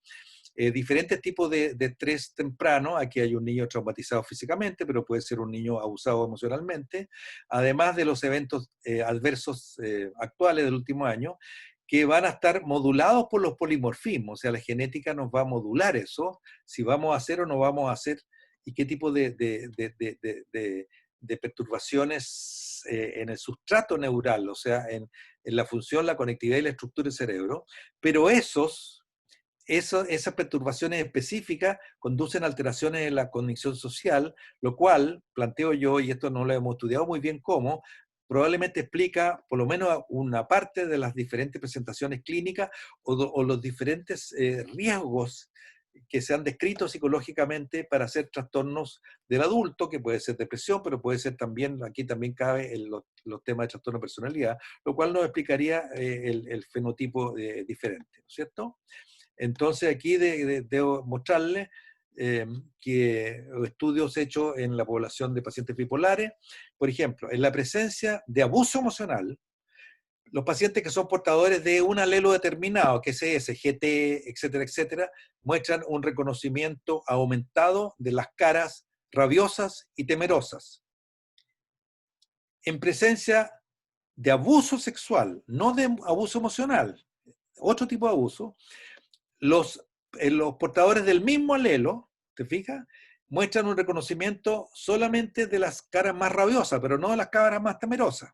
Diferentes tipos de estrés temprano. Aquí hay un niño traumatizado físicamente, pero puede ser un niño abusado emocionalmente, además de los eventos adversos actuales del último año, que van a estar modulados por los polimorfismos, o sea, la genética nos va a modular eso, si vamos a hacer o no vamos a hacer, y qué tipo de perturbaciones en el sustrato neural, o sea, en la función, la conectividad y la estructura del cerebro, pero esas perturbaciones específicas conducen a alteraciones en la cognición social, lo cual, planteo yo, y esto no lo hemos estudiado muy bien cómo, probablemente explica por lo menos una parte de las diferentes presentaciones clínicas o los diferentes riesgos que se han descrito psicológicamente para ser trastornos del adulto, que puede ser depresión, pero puede ser también, aquí también cabe los temas de trastorno de personalidad, lo cual nos explicaría el fenotipo diferente, ¿no es cierto? Entonces aquí debo mostrarles que estudios hechos en la población de pacientes bipolares, por ejemplo, en la presencia de abuso emocional, los pacientes que son portadores de un alelo determinado, que es ese, GT, etcétera, etcétera, muestran un reconocimiento aumentado de las caras rabiosas y temerosas. En presencia de abuso sexual, no de abuso emocional, otro tipo de abuso, los portadores del mismo alelo, ¿te fijas? Muestran un reconocimiento solamente de las caras más rabiosas, pero no de las caras más temerosas.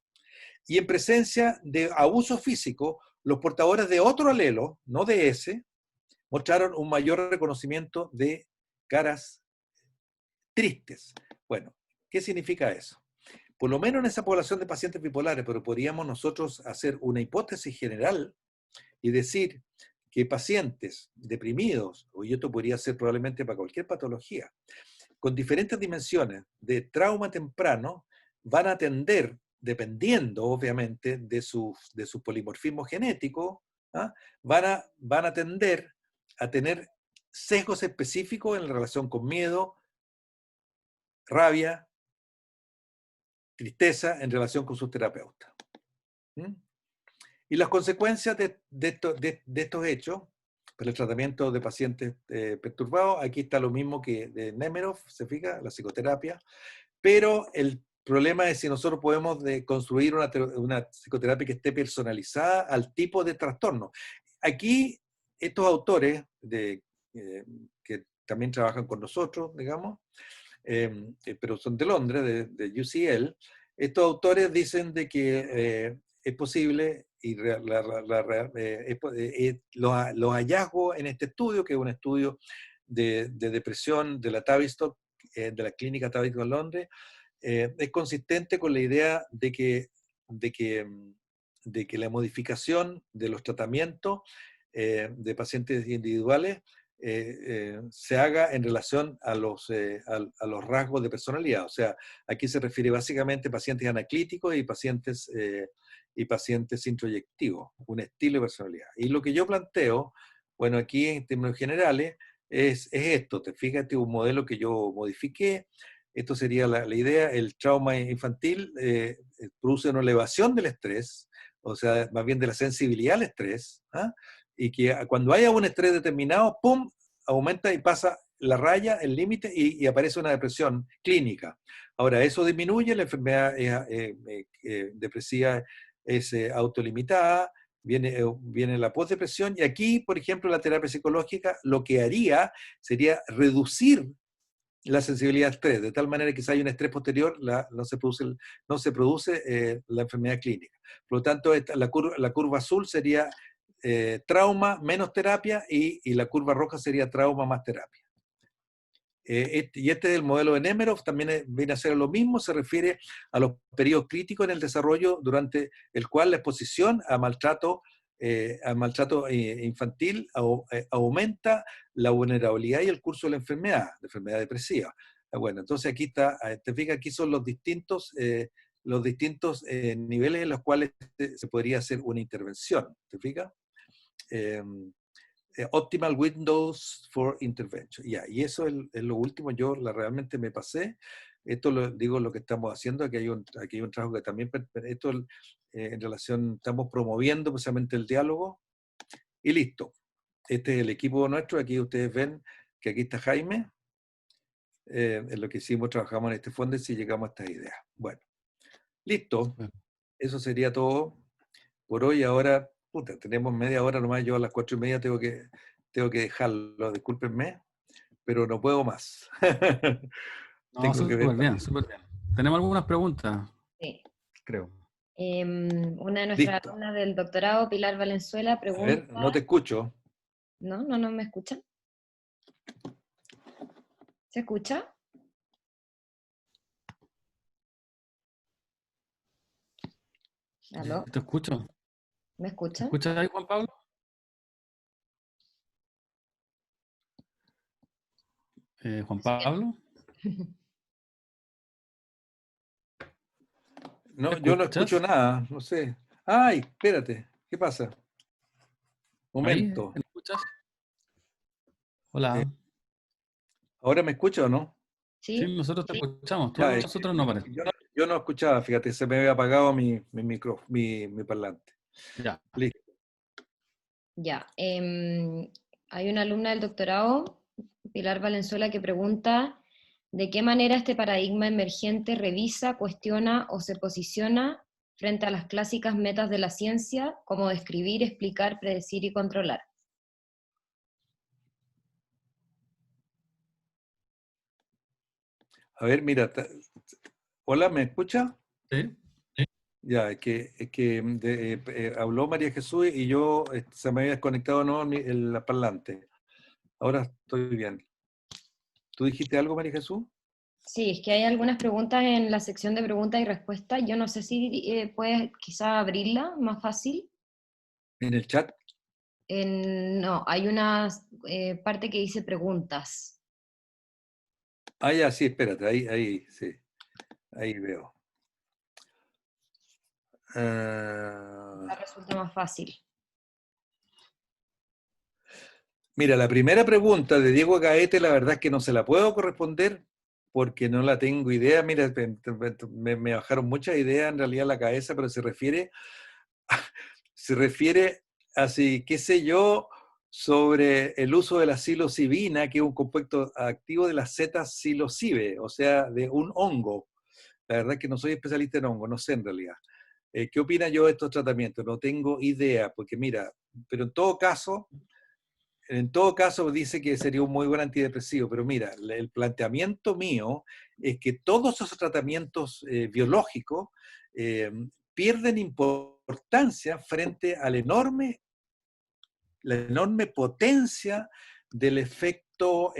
Y en presencia de abuso físico, los portadores de otro alelo, no de ese, mostraron un mayor reconocimiento de caras tristes. Bueno, ¿qué significa eso? Por lo menos en esa población de pacientes bipolares, pero podríamos nosotros hacer una hipótesis general y decir que pacientes deprimidos, o esto podría ser probablemente para cualquier patología, con diferentes dimensiones de trauma temprano, van a tender, dependiendo obviamente de su polimorfismo genético, ¿ah? van a tender a tener sesgos específicos en relación con miedo, rabia, tristeza en relación con su terapeuta. ¿Mm? Y las consecuencias de estos hechos para el tratamiento de pacientes perturbados, aquí está lo mismo que de Nemerov, se fija, la psicoterapia, pero el problema es si nosotros podemos construir una psicoterapia que esté personalizada al tipo de trastorno. Aquí, estos autores que también trabajan con nosotros, digamos, pero son de Londres, de UCL, estos autores dicen de que es posible y los hallazgos en este estudio, que es un estudio de depresión de la Tavistock, de la clínica Tavistock en Londres, es consistente con la idea de que la modificación de los tratamientos de pacientes individuales se haga en relación a a los rasgos de personalidad. O sea, aquí se refiere básicamente a pacientes anaclíticos y pacientes introyectivos, un estilo de personalidad. Y lo que yo planteo, bueno, aquí en términos generales, es esto. Te fijas, este es un modelo que yo modifiqué. Esto sería la idea. El trauma infantil produce una elevación del estrés, o sea, más bien de la sensibilidad al estrés, ¿ah? Y que cuando haya un estrés determinado, ¡pum!, aumenta y pasa la raya, el límite, y aparece una depresión clínica. Ahora, eso disminuye, la enfermedad depresiva es autolimitada, viene la postdepresión, y aquí, por ejemplo, la terapia psicológica lo que haría sería reducir la sensibilidad al estrés, de tal manera que si hay un estrés posterior, no se produce la enfermedad clínica. Por lo tanto, la curva azul sería trauma menos terapia y la curva roja sería trauma más terapia. Y este es el modelo de Nemerov, también viene a ser lo mismo, se refiere a los periodos críticos en el desarrollo durante el cual la exposición a maltrato infantil aumenta la vulnerabilidad y el curso de la enfermedad depresiva. Bueno, entonces aquí está, te fijas, aquí son los distintos niveles en los cuales se podría hacer una intervención, ¿te fijas? Optimal Windows for Intervention. Y eso es lo último. Yo realmente me pasé. Esto lo digo lo que estamos haciendo. Aquí hay un trabajo que también, esto en relación, estamos promoviendo precisamente el diálogo. Y listo. Este es el equipo nuestro. Aquí ustedes ven que aquí está Jaime. En lo que hicimos, trabajamos en este fondo y llegamos a estas ideas. Bueno, listo. Bueno, Eso sería todo por hoy. Ahora, puta, tenemos media hora nomás. Yo a las 4:30 tengo que dejarlo, discúlpenme, pero no puedo más. no, Tengo que ver súper bien, también. súper bien. Tenemos algunas preguntas, Sí. creo. Una de nuestras Listo. alumnas del doctorado, Pilar Valenzuela, A ver, pregunta. no te escucho. No me escuchan. ¿Se escucha? ¿Aló? Te escucho. ¿Me ¿Me escuchan? escuchas ahí, Juan Pablo? Juan Pablo, ¿me No, yo no escucho escuchas? nada, no sé. Ay, espérate, ¿qué pasa? ¿Ahí? Momento. ¿Me escuchas? Eh, Hola. ¿Ahora me escucha o no? Sí, ¿Sí? nosotros te escuchamos. Tú a Ya, nosotros no parece. yo no escuchaba, fíjate, se me había apagado mi micro, mi parlante. Ya. Listo. Ya. Hay una alumna del doctorado, Pilar Valenzuela, que pregunta de qué manera este paradigma emergente revisa, cuestiona o se posiciona frente a las clásicas metas de la ciencia, como describir, explicar, predecir y controlar. A ver, mira, hola, ¿me escucha? ¿Sí? Ya, habló María Jesús y yo se me había desconectado no el parlante. Ahora estoy bien. ¿Tú dijiste algo, María Jesús? Sí, es que hay algunas preguntas en la sección de preguntas y respuestas. Yo no sé si puedes quizá abrirla más fácil. En el chat. No, hay una parte que dice preguntas. Ah, ya, sí, espérate, ahí, sí, ahí veo. La resulta más fácil. Mira, la primera pregunta de Diego Gaete, la verdad es que no se la puedo corresponder porque no la tengo idea. Mira, me bajaron muchas ideas en realidad a la cabeza, pero se refiere así, qué sé yo, sobre el uso de la psilocibina, que es un compuesto activo de la Z-psilocibe, o sea, de un hongo. La verdad es que no soy especialista en hongo, no sé en realidad. ¿Qué opina yo de estos tratamientos? No tengo idea, porque mira, pero en todo caso dice que sería un muy buen antidepresivo, pero mira, el planteamiento mío es que todos esos tratamientos biológicos eh, pierden importancia frente a la enorme potencia del efecto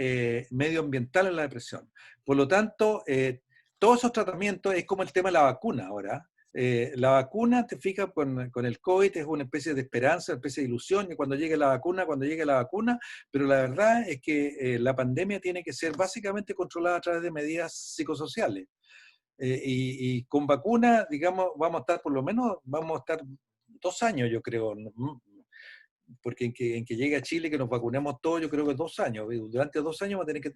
medioambiental en la depresión. Por lo tanto, todos esos tratamientos es como el tema de la vacuna ahora. La vacuna, te fijas, con el COVID es una especie de esperanza, una especie de ilusión, que cuando llegue la vacuna, pero la verdad es que la pandemia tiene que ser básicamente controlada a través de medidas psicosociales. Y con vacuna, digamos, vamos a estar 2 años, yo creo, porque en que llegue a Chile, que nos vacunemos todos, yo creo que 2 años. Durante 2 años vamos a tener que.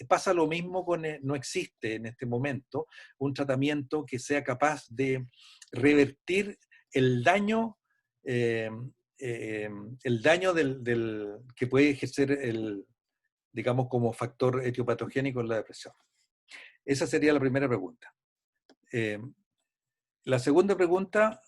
Pasa lo mismo no existe en este momento un tratamiento que sea capaz de revertir el daño, eh, el daño que puede ejercer digamos, como factor etiopatogénico en la depresión. Esa sería la primera pregunta. La segunda pregunta.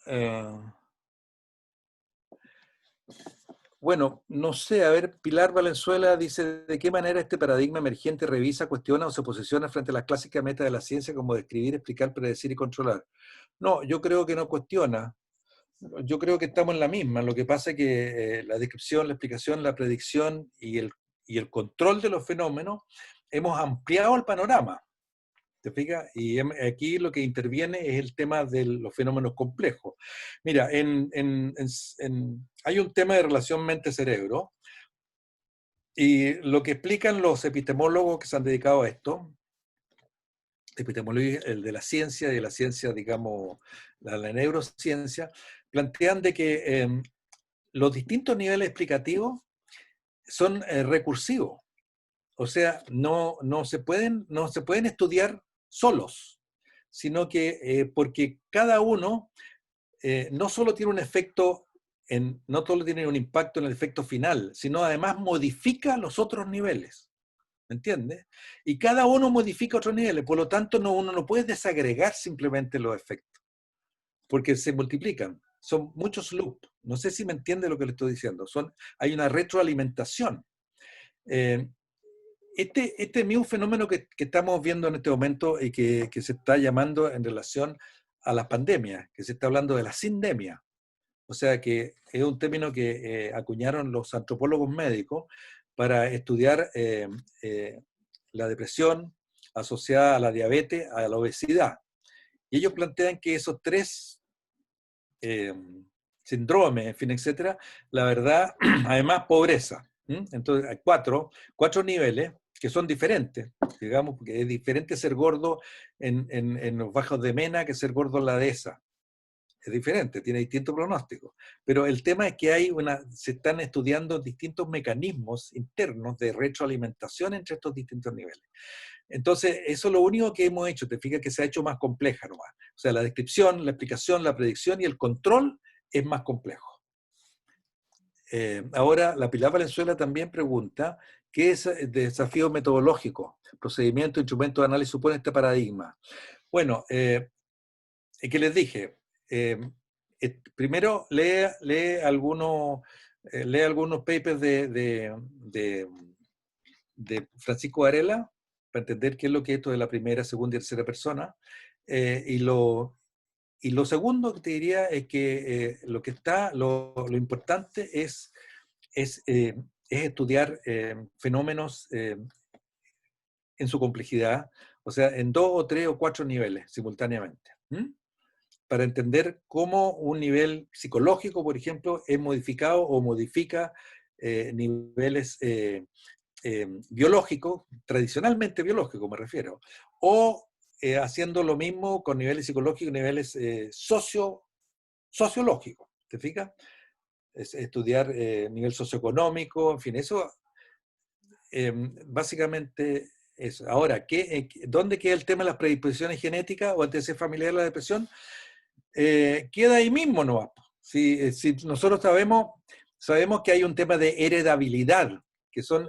Bueno, no sé, a ver, Pilar Valenzuela dice, ¿de qué manera este paradigma emergente revisa, cuestiona o se posiciona frente a las clásicas metas de la ciencia como describir, explicar, predecir y controlar? No, yo creo que no cuestiona. Yo creo que estamos en la misma. Lo que pasa es que la descripción, la explicación, la predicción y el control de los fenómenos hemos ampliado el panorama. ¿Te fijas? Y aquí lo que interviene es el tema de los fenómenos complejos. Mira, hay un tema de relación mente-cerebro, y lo que explican los epistemólogos que se han dedicado a esto, epistemología, el de la ciencia y de la ciencia, digamos, la neurociencia, plantean de que los distintos niveles explicativos son recursivos. O sea, no se pueden estudiar solos, sino que porque cada uno no solo tiene un efecto, no solo tiene un impacto en el efecto final, sino además modifica los otros niveles. ¿Me entiendes? Y cada uno modifica otros niveles, por lo tanto uno no puede desagregar simplemente los efectos, porque se multiplican. Son muchos loops. No sé si me entiende lo que le estoy diciendo. Hay una retroalimentación. Eh, este es un fenómeno que estamos viendo en este momento y que se está llamando en relación a las pandemias, que se está hablando de la sindemia. O sea que es un término que acuñaron los antropólogos médicos para estudiar la depresión asociada a la diabetes, a la obesidad. Y ellos plantean que esos tres eh, síndromes, en fin, etcétera, la verdad, además pobreza. Entonces hay cuatro niveles que son diferentes, digamos, porque es diferente ser gordo en los bajos de Mena que ser gordo en la dehesa. Es diferente, tiene distintos pronósticos. Pero el tema es que se están estudiando distintos mecanismos internos de retroalimentación entre estos distintos niveles. Entonces, eso es lo único que hemos hecho, te fijas que se ha hecho más compleja nomás. O sea, la descripción, la explicación, la predicción y el control es más complejo. Ahora, la Pilar Valenzuela también pregunta, ¿qué es desafío metodológico? Procedimiento, instrumento de análisis supone este paradigma. Bueno, es que les dije, primero lee algunos papers de Francisco Varela, para entender qué es lo que es esto de la primera, segunda y tercera persona. Y lo segundo que te diría es que lo importante es estudiar fenómenos en su complejidad, o sea, en 2 o 3 o 4 niveles simultáneamente. Para entender cómo un nivel psicológico, por ejemplo, es modificado o modifica niveles biológicos, tradicionalmente biológicos me refiero, o haciendo lo mismo con niveles psicológicos, niveles sociológicos, ¿te fijas? Estudiar nivel socioeconómico, en fin, eso básicamente eso. Ahora, ¿dónde queda el tema de las predisposiciones genéticas o antecedentes familiares de la depresión? Queda ahí mismo, ¿no? Si nosotros sabemos que hay un tema de heredabilidad,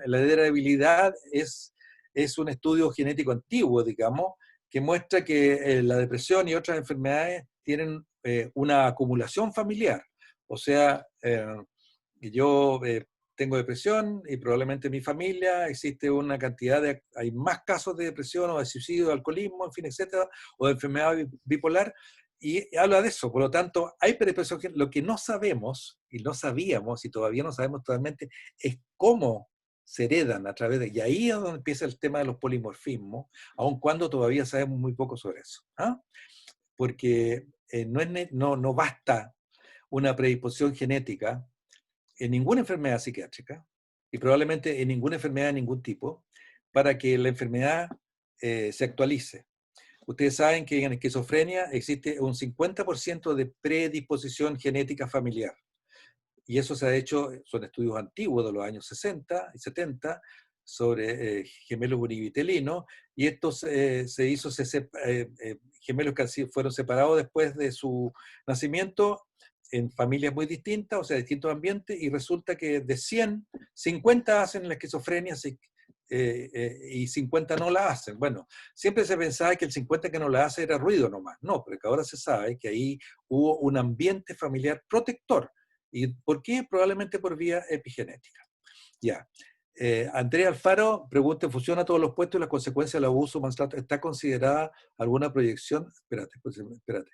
la heredabilidad es un estudio genético antiguo, digamos, que muestra que la depresión y otras enfermedades tienen una acumulación familiar. O sea, yo tengo depresión y probablemente en mi familia existe una cantidad hay más casos de depresión o de suicidio, de alcoholismo, en fin, etcétera, o de enfermedad bipolar, y habla de eso. Por lo tanto, hay predisposición. Lo que no sabemos, y no sabíamos, y todavía no sabemos totalmente, es cómo se heredan a través de... Y ahí es donde empieza el tema de los polimorfismos, aun cuando todavía sabemos muy poco sobre eso. Porque no basta una predisposición genética en ninguna enfermedad psiquiátrica, y probablemente en ninguna enfermedad de ningún tipo, para que la enfermedad se actualice. Ustedes saben que en esquizofrenia existe un 50% de predisposición genética familiar. Y eso se ha hecho, son estudios antiguos de los años 60 y 70, sobre gemelos univitelinos, y estos gemelos que fueron separados después de su nacimiento en familias muy distintas, o sea, distintos ambientes, y resulta que de 100, 50 hacen la esquizofrenia y 50 no la hacen. Bueno, siempre se pensaba que el 50 que no la hace era ruido nomás. No, pero que ahora se sabe que ahí hubo un ambiente familiar protector. ¿Y por qué? Probablemente por vía epigenética. Ya. Andrea Alfaro pregunta, ¿funciona a todos los puestos y las consecuencias del abuso, maltrato? ¿Está considerada alguna proyección? Espérate.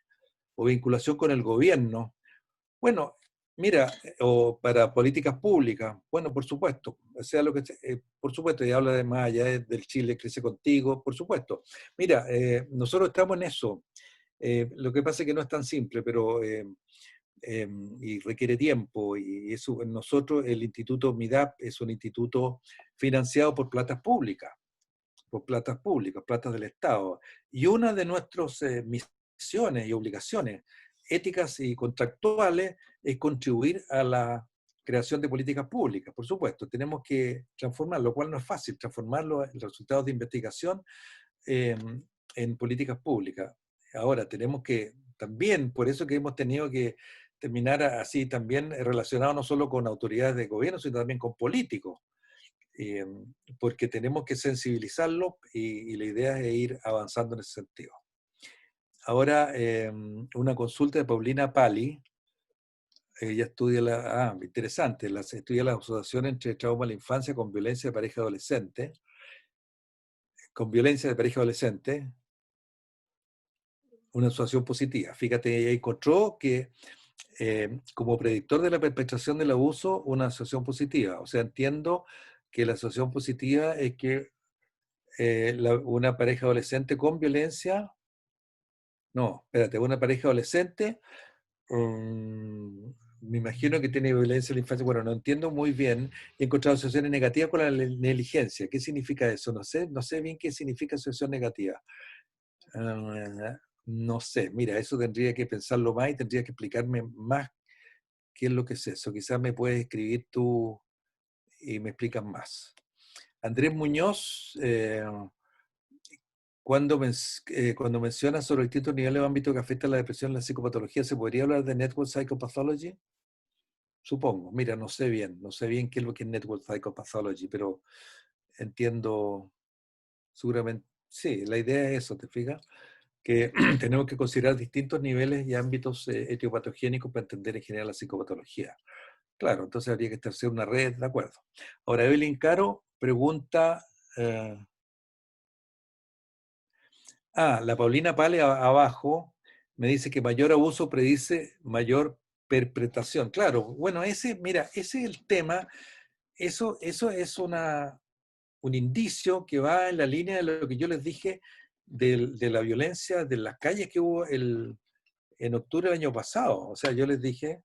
O vinculación con el gobierno. Bueno, mira, o para políticas públicas, bueno, por supuesto, sea lo que sea, por supuesto, y habla de más allá del Chile Crece Contigo, por supuesto. Mira, nosotros estamos en eso. Lo que pasa es que no es tan simple, pero y requiere tiempo, y eso, nosotros, el Instituto MIDAP es un instituto financiado por platas públicas, platas del Estado, y una de nuestras misiones y obligaciones éticas y contractuales es contribuir a la creación de políticas públicas. Por supuesto, tenemos que transformar, lo cual no es fácil, transformar los resultados de investigación en políticas públicas. Ahora, tenemos que también, por eso que hemos tenido que terminar así también relacionado no solo con autoridades de gobierno, sino también con políticos, porque tenemos que sensibilizarlos y la idea es ir avanzando en ese sentido. Ahora, una consulta de Paulina Pali. Ella estudia interesante, estudia la asociación entre trauma de la infancia con violencia de pareja adolescente, una asociación positiva. Fíjate, ella encontró que como predictor de la perpetración del abuso, una asociación positiva. O sea, entiendo que la asociación positiva es que una pareja adolescente con violencia, no, espérate, una pareja adolescente me imagino que tiene violencia en la infancia. Bueno, no entiendo muy bien. He encontrado asociaciones negativas con la negligencia. ¿Qué significa eso? No sé bien qué significa asociación negativa. No sé, mira, eso tendría que pensarlo más y tendría que explicarme más qué es lo que es eso. Quizás me puedes escribir tú y me explicas más. Andrés Muñoz, cuando menciona sobre distintos niveles o ámbitos que afectan la depresión y la psicopatología, ¿se podría hablar de Network Psychopathology? Supongo, mira, no sé bien qué es lo que es Network Psychopathology, pero entiendo seguramente, sí, la idea es eso, ¿te fijas? Que tenemos que considerar distintos niveles y ámbitos etiopatogénicos para entender en general la psicopatología. Claro, entonces habría que establecer una red, de acuerdo. Ahora, Evelyn Caro pregunta, la Paulina Pale abajo me dice que mayor abuso predice mayor perpetración. Claro, bueno, mira, ese es el tema. Eso es un indicio que va en la línea de lo que yo les dije de la violencia de las calles que hubo en octubre del año pasado. O sea, yo les dije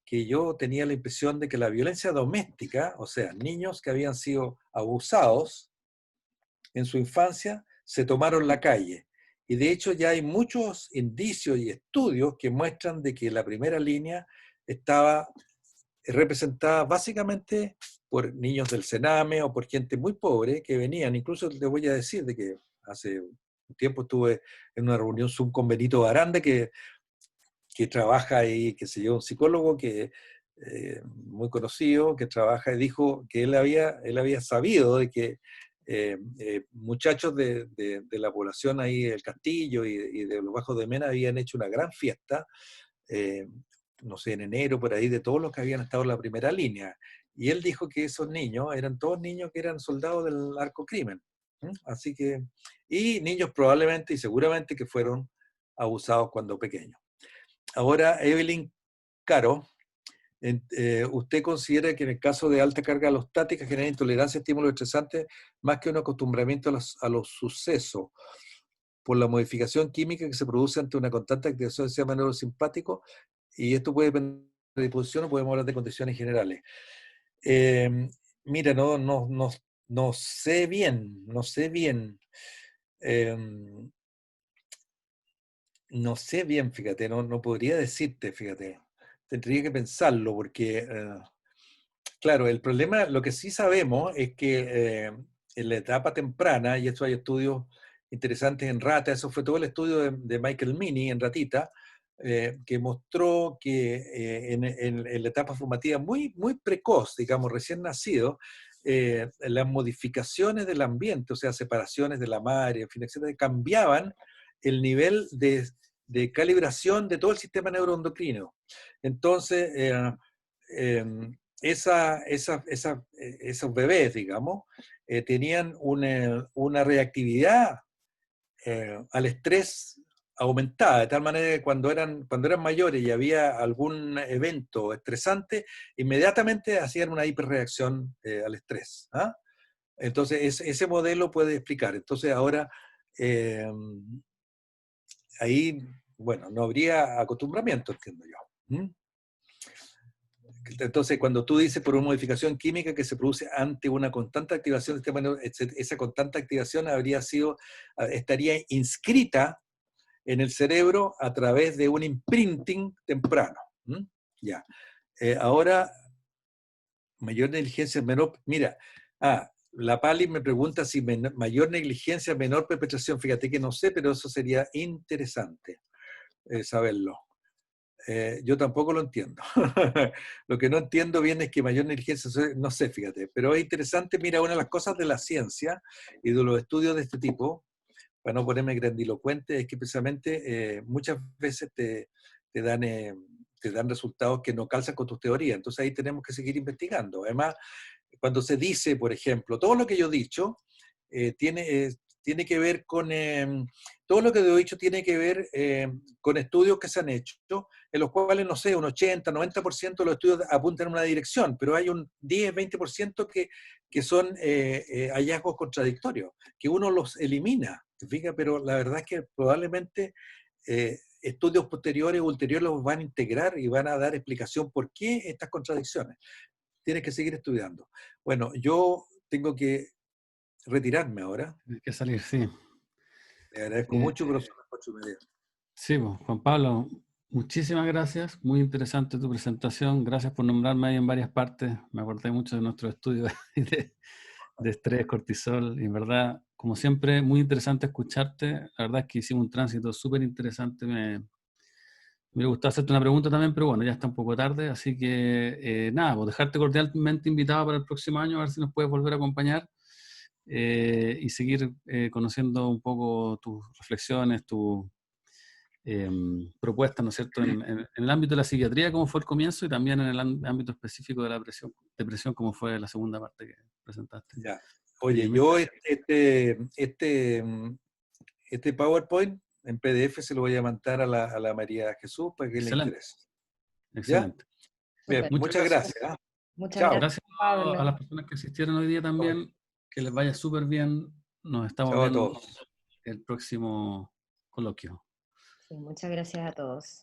que yo tenía la impresión de que la violencia doméstica, o sea, niños que habían sido abusados en su infancia, se tomaron la calle. Y de hecho ya hay muchos indicios y estudios que muestran de que la primera línea estaba representada básicamente por niños del Sename o por gente muy pobre que venían. Incluso les voy a decir de que hace un tiempo estuve en una reunión Zoom con Benito Aranda, que trabaja ahí, que se lleva un psicólogo que muy conocido, que trabaja y dijo que él había sabido de que muchachos de la población ahí del Castillo y de los Bajos de Mena habían hecho una gran fiesta, eh, no sé, en enero, por ahí, de todos los que habían estado en la primera línea. Y él dijo que esos niños eran todos niños que eran soldados del narcocrimen. Así que, y niños probablemente y seguramente que fueron abusados cuando pequeños. Ahora, Evelyn Caro, ¿usted considera que en el caso de alta carga alostática genera intolerancia a estímulos estresantes más que un acostumbramiento a los sucesos por la modificación química que se produce ante una constante activación del sistema neurosimpático? Y esto puede depender de disposición o podemos hablar de condiciones generales. Mira, no sé bien, no sé bien. No sé bien, fíjate, no podría decirte, fíjate. Tendría que pensarlo porque, claro, el problema, lo que sí sabemos es que en la etapa temprana, y esto hay estudios interesantes en rata, eso fue todo el estudio de Michael Meany en ratita, que mostró que en la etapa formativa muy, muy precoz, digamos, recién nacido, las modificaciones del ambiente, o sea, separaciones de la madre, en fin, etcétera, cambiaban el nivel de calibración de todo el sistema neuroendocrino. Entonces, esos bebés, digamos, tenían una reactividad al estrés aumentada, de tal manera que cuando eran mayores y había algún evento estresante, inmediatamente hacían una hiperreacción al estrés. ¿Ah? Entonces, ese modelo puede explicar. Entonces, ahora, ahí, bueno, no habría acostumbramiento, entiendo yo. ¿Mm? Entonces, cuando tú dices por una modificación química que se produce ante una constante activación del sistema, esa constante activación estaría inscrita en el cerebro a través de un imprinting temprano. ¿Mm? Ya. Ahora, mayor negligencia, menor. Mira, la Pali me pregunta si mayor negligencia, menor perpetración. Fíjate que no sé, pero eso sería interesante saberlo. Yo tampoco lo entiendo. Lo que no entiendo bien es que mayor negligencia, no sé, fíjate, pero es interesante. Mira, una de las cosas de la ciencia y de los estudios de este tipo, para no ponerme grandilocuente, es que precisamente muchas veces te dan resultados que no calzan con tus teorías. Entonces ahí tenemos que seguir investigando. Además, cuando se dice, por ejemplo, todo lo que yo he dicho tiene que ver con, todo lo que yo he dicho tiene que ver con estudios que se han hecho, en los cuales, no sé, un 80, 90% de los estudios apuntan en una dirección, pero hay un 10, 20% que son hallazgos contradictorios, que uno los elimina, ¿te fijas? Pero la verdad es que probablemente estudios posteriores o ulteriores los van a integrar y van a dar explicación por qué estas contradicciones. Tienes que seguir estudiando. Bueno, yo tengo que retirarme ahora. Tienes que salir, sí. Le agradezco Eh, mucho, pero son las 8:30. sí, pues, Juan Pablo, muchísimas gracias. Muy interesante tu presentación. Gracias por nombrarme ahí en varias partes. Me acordé mucho de nuestro estudio de estrés, cortisol. Y en verdad, como siempre, muy interesante escucharte. La verdad es que hicimos un tránsito súper interesante. Me hubiera gustado hacerte una pregunta también, pero bueno, ya está un poco tarde. Así que nada, pues dejarte cordialmente invitado para el próximo año, a ver si nos puedes volver a acompañar y seguir conociendo un poco tus reflexiones, tus propuestas, ¿no es cierto?, en el ámbito de la psiquiatría, cómo fue el comienzo, y también en el ámbito específico de la depresión, cómo fue la segunda parte que presentaste. Ya. Así que Oye, yo este PowerPoint en PDF se lo voy a mandar a la María Jesús para que le excelente, interese. ¿Ya? excelente. Bien, Súper. Muchas muchas gracias. gracias. Muchas Chao. gracias, Gracias a las Pablo. personas que asistieron hoy día también. Que les vaya súper bien. Nos estamos Chao a viendo todos. el próximo coloquio. Sí, muchas gracias a todos.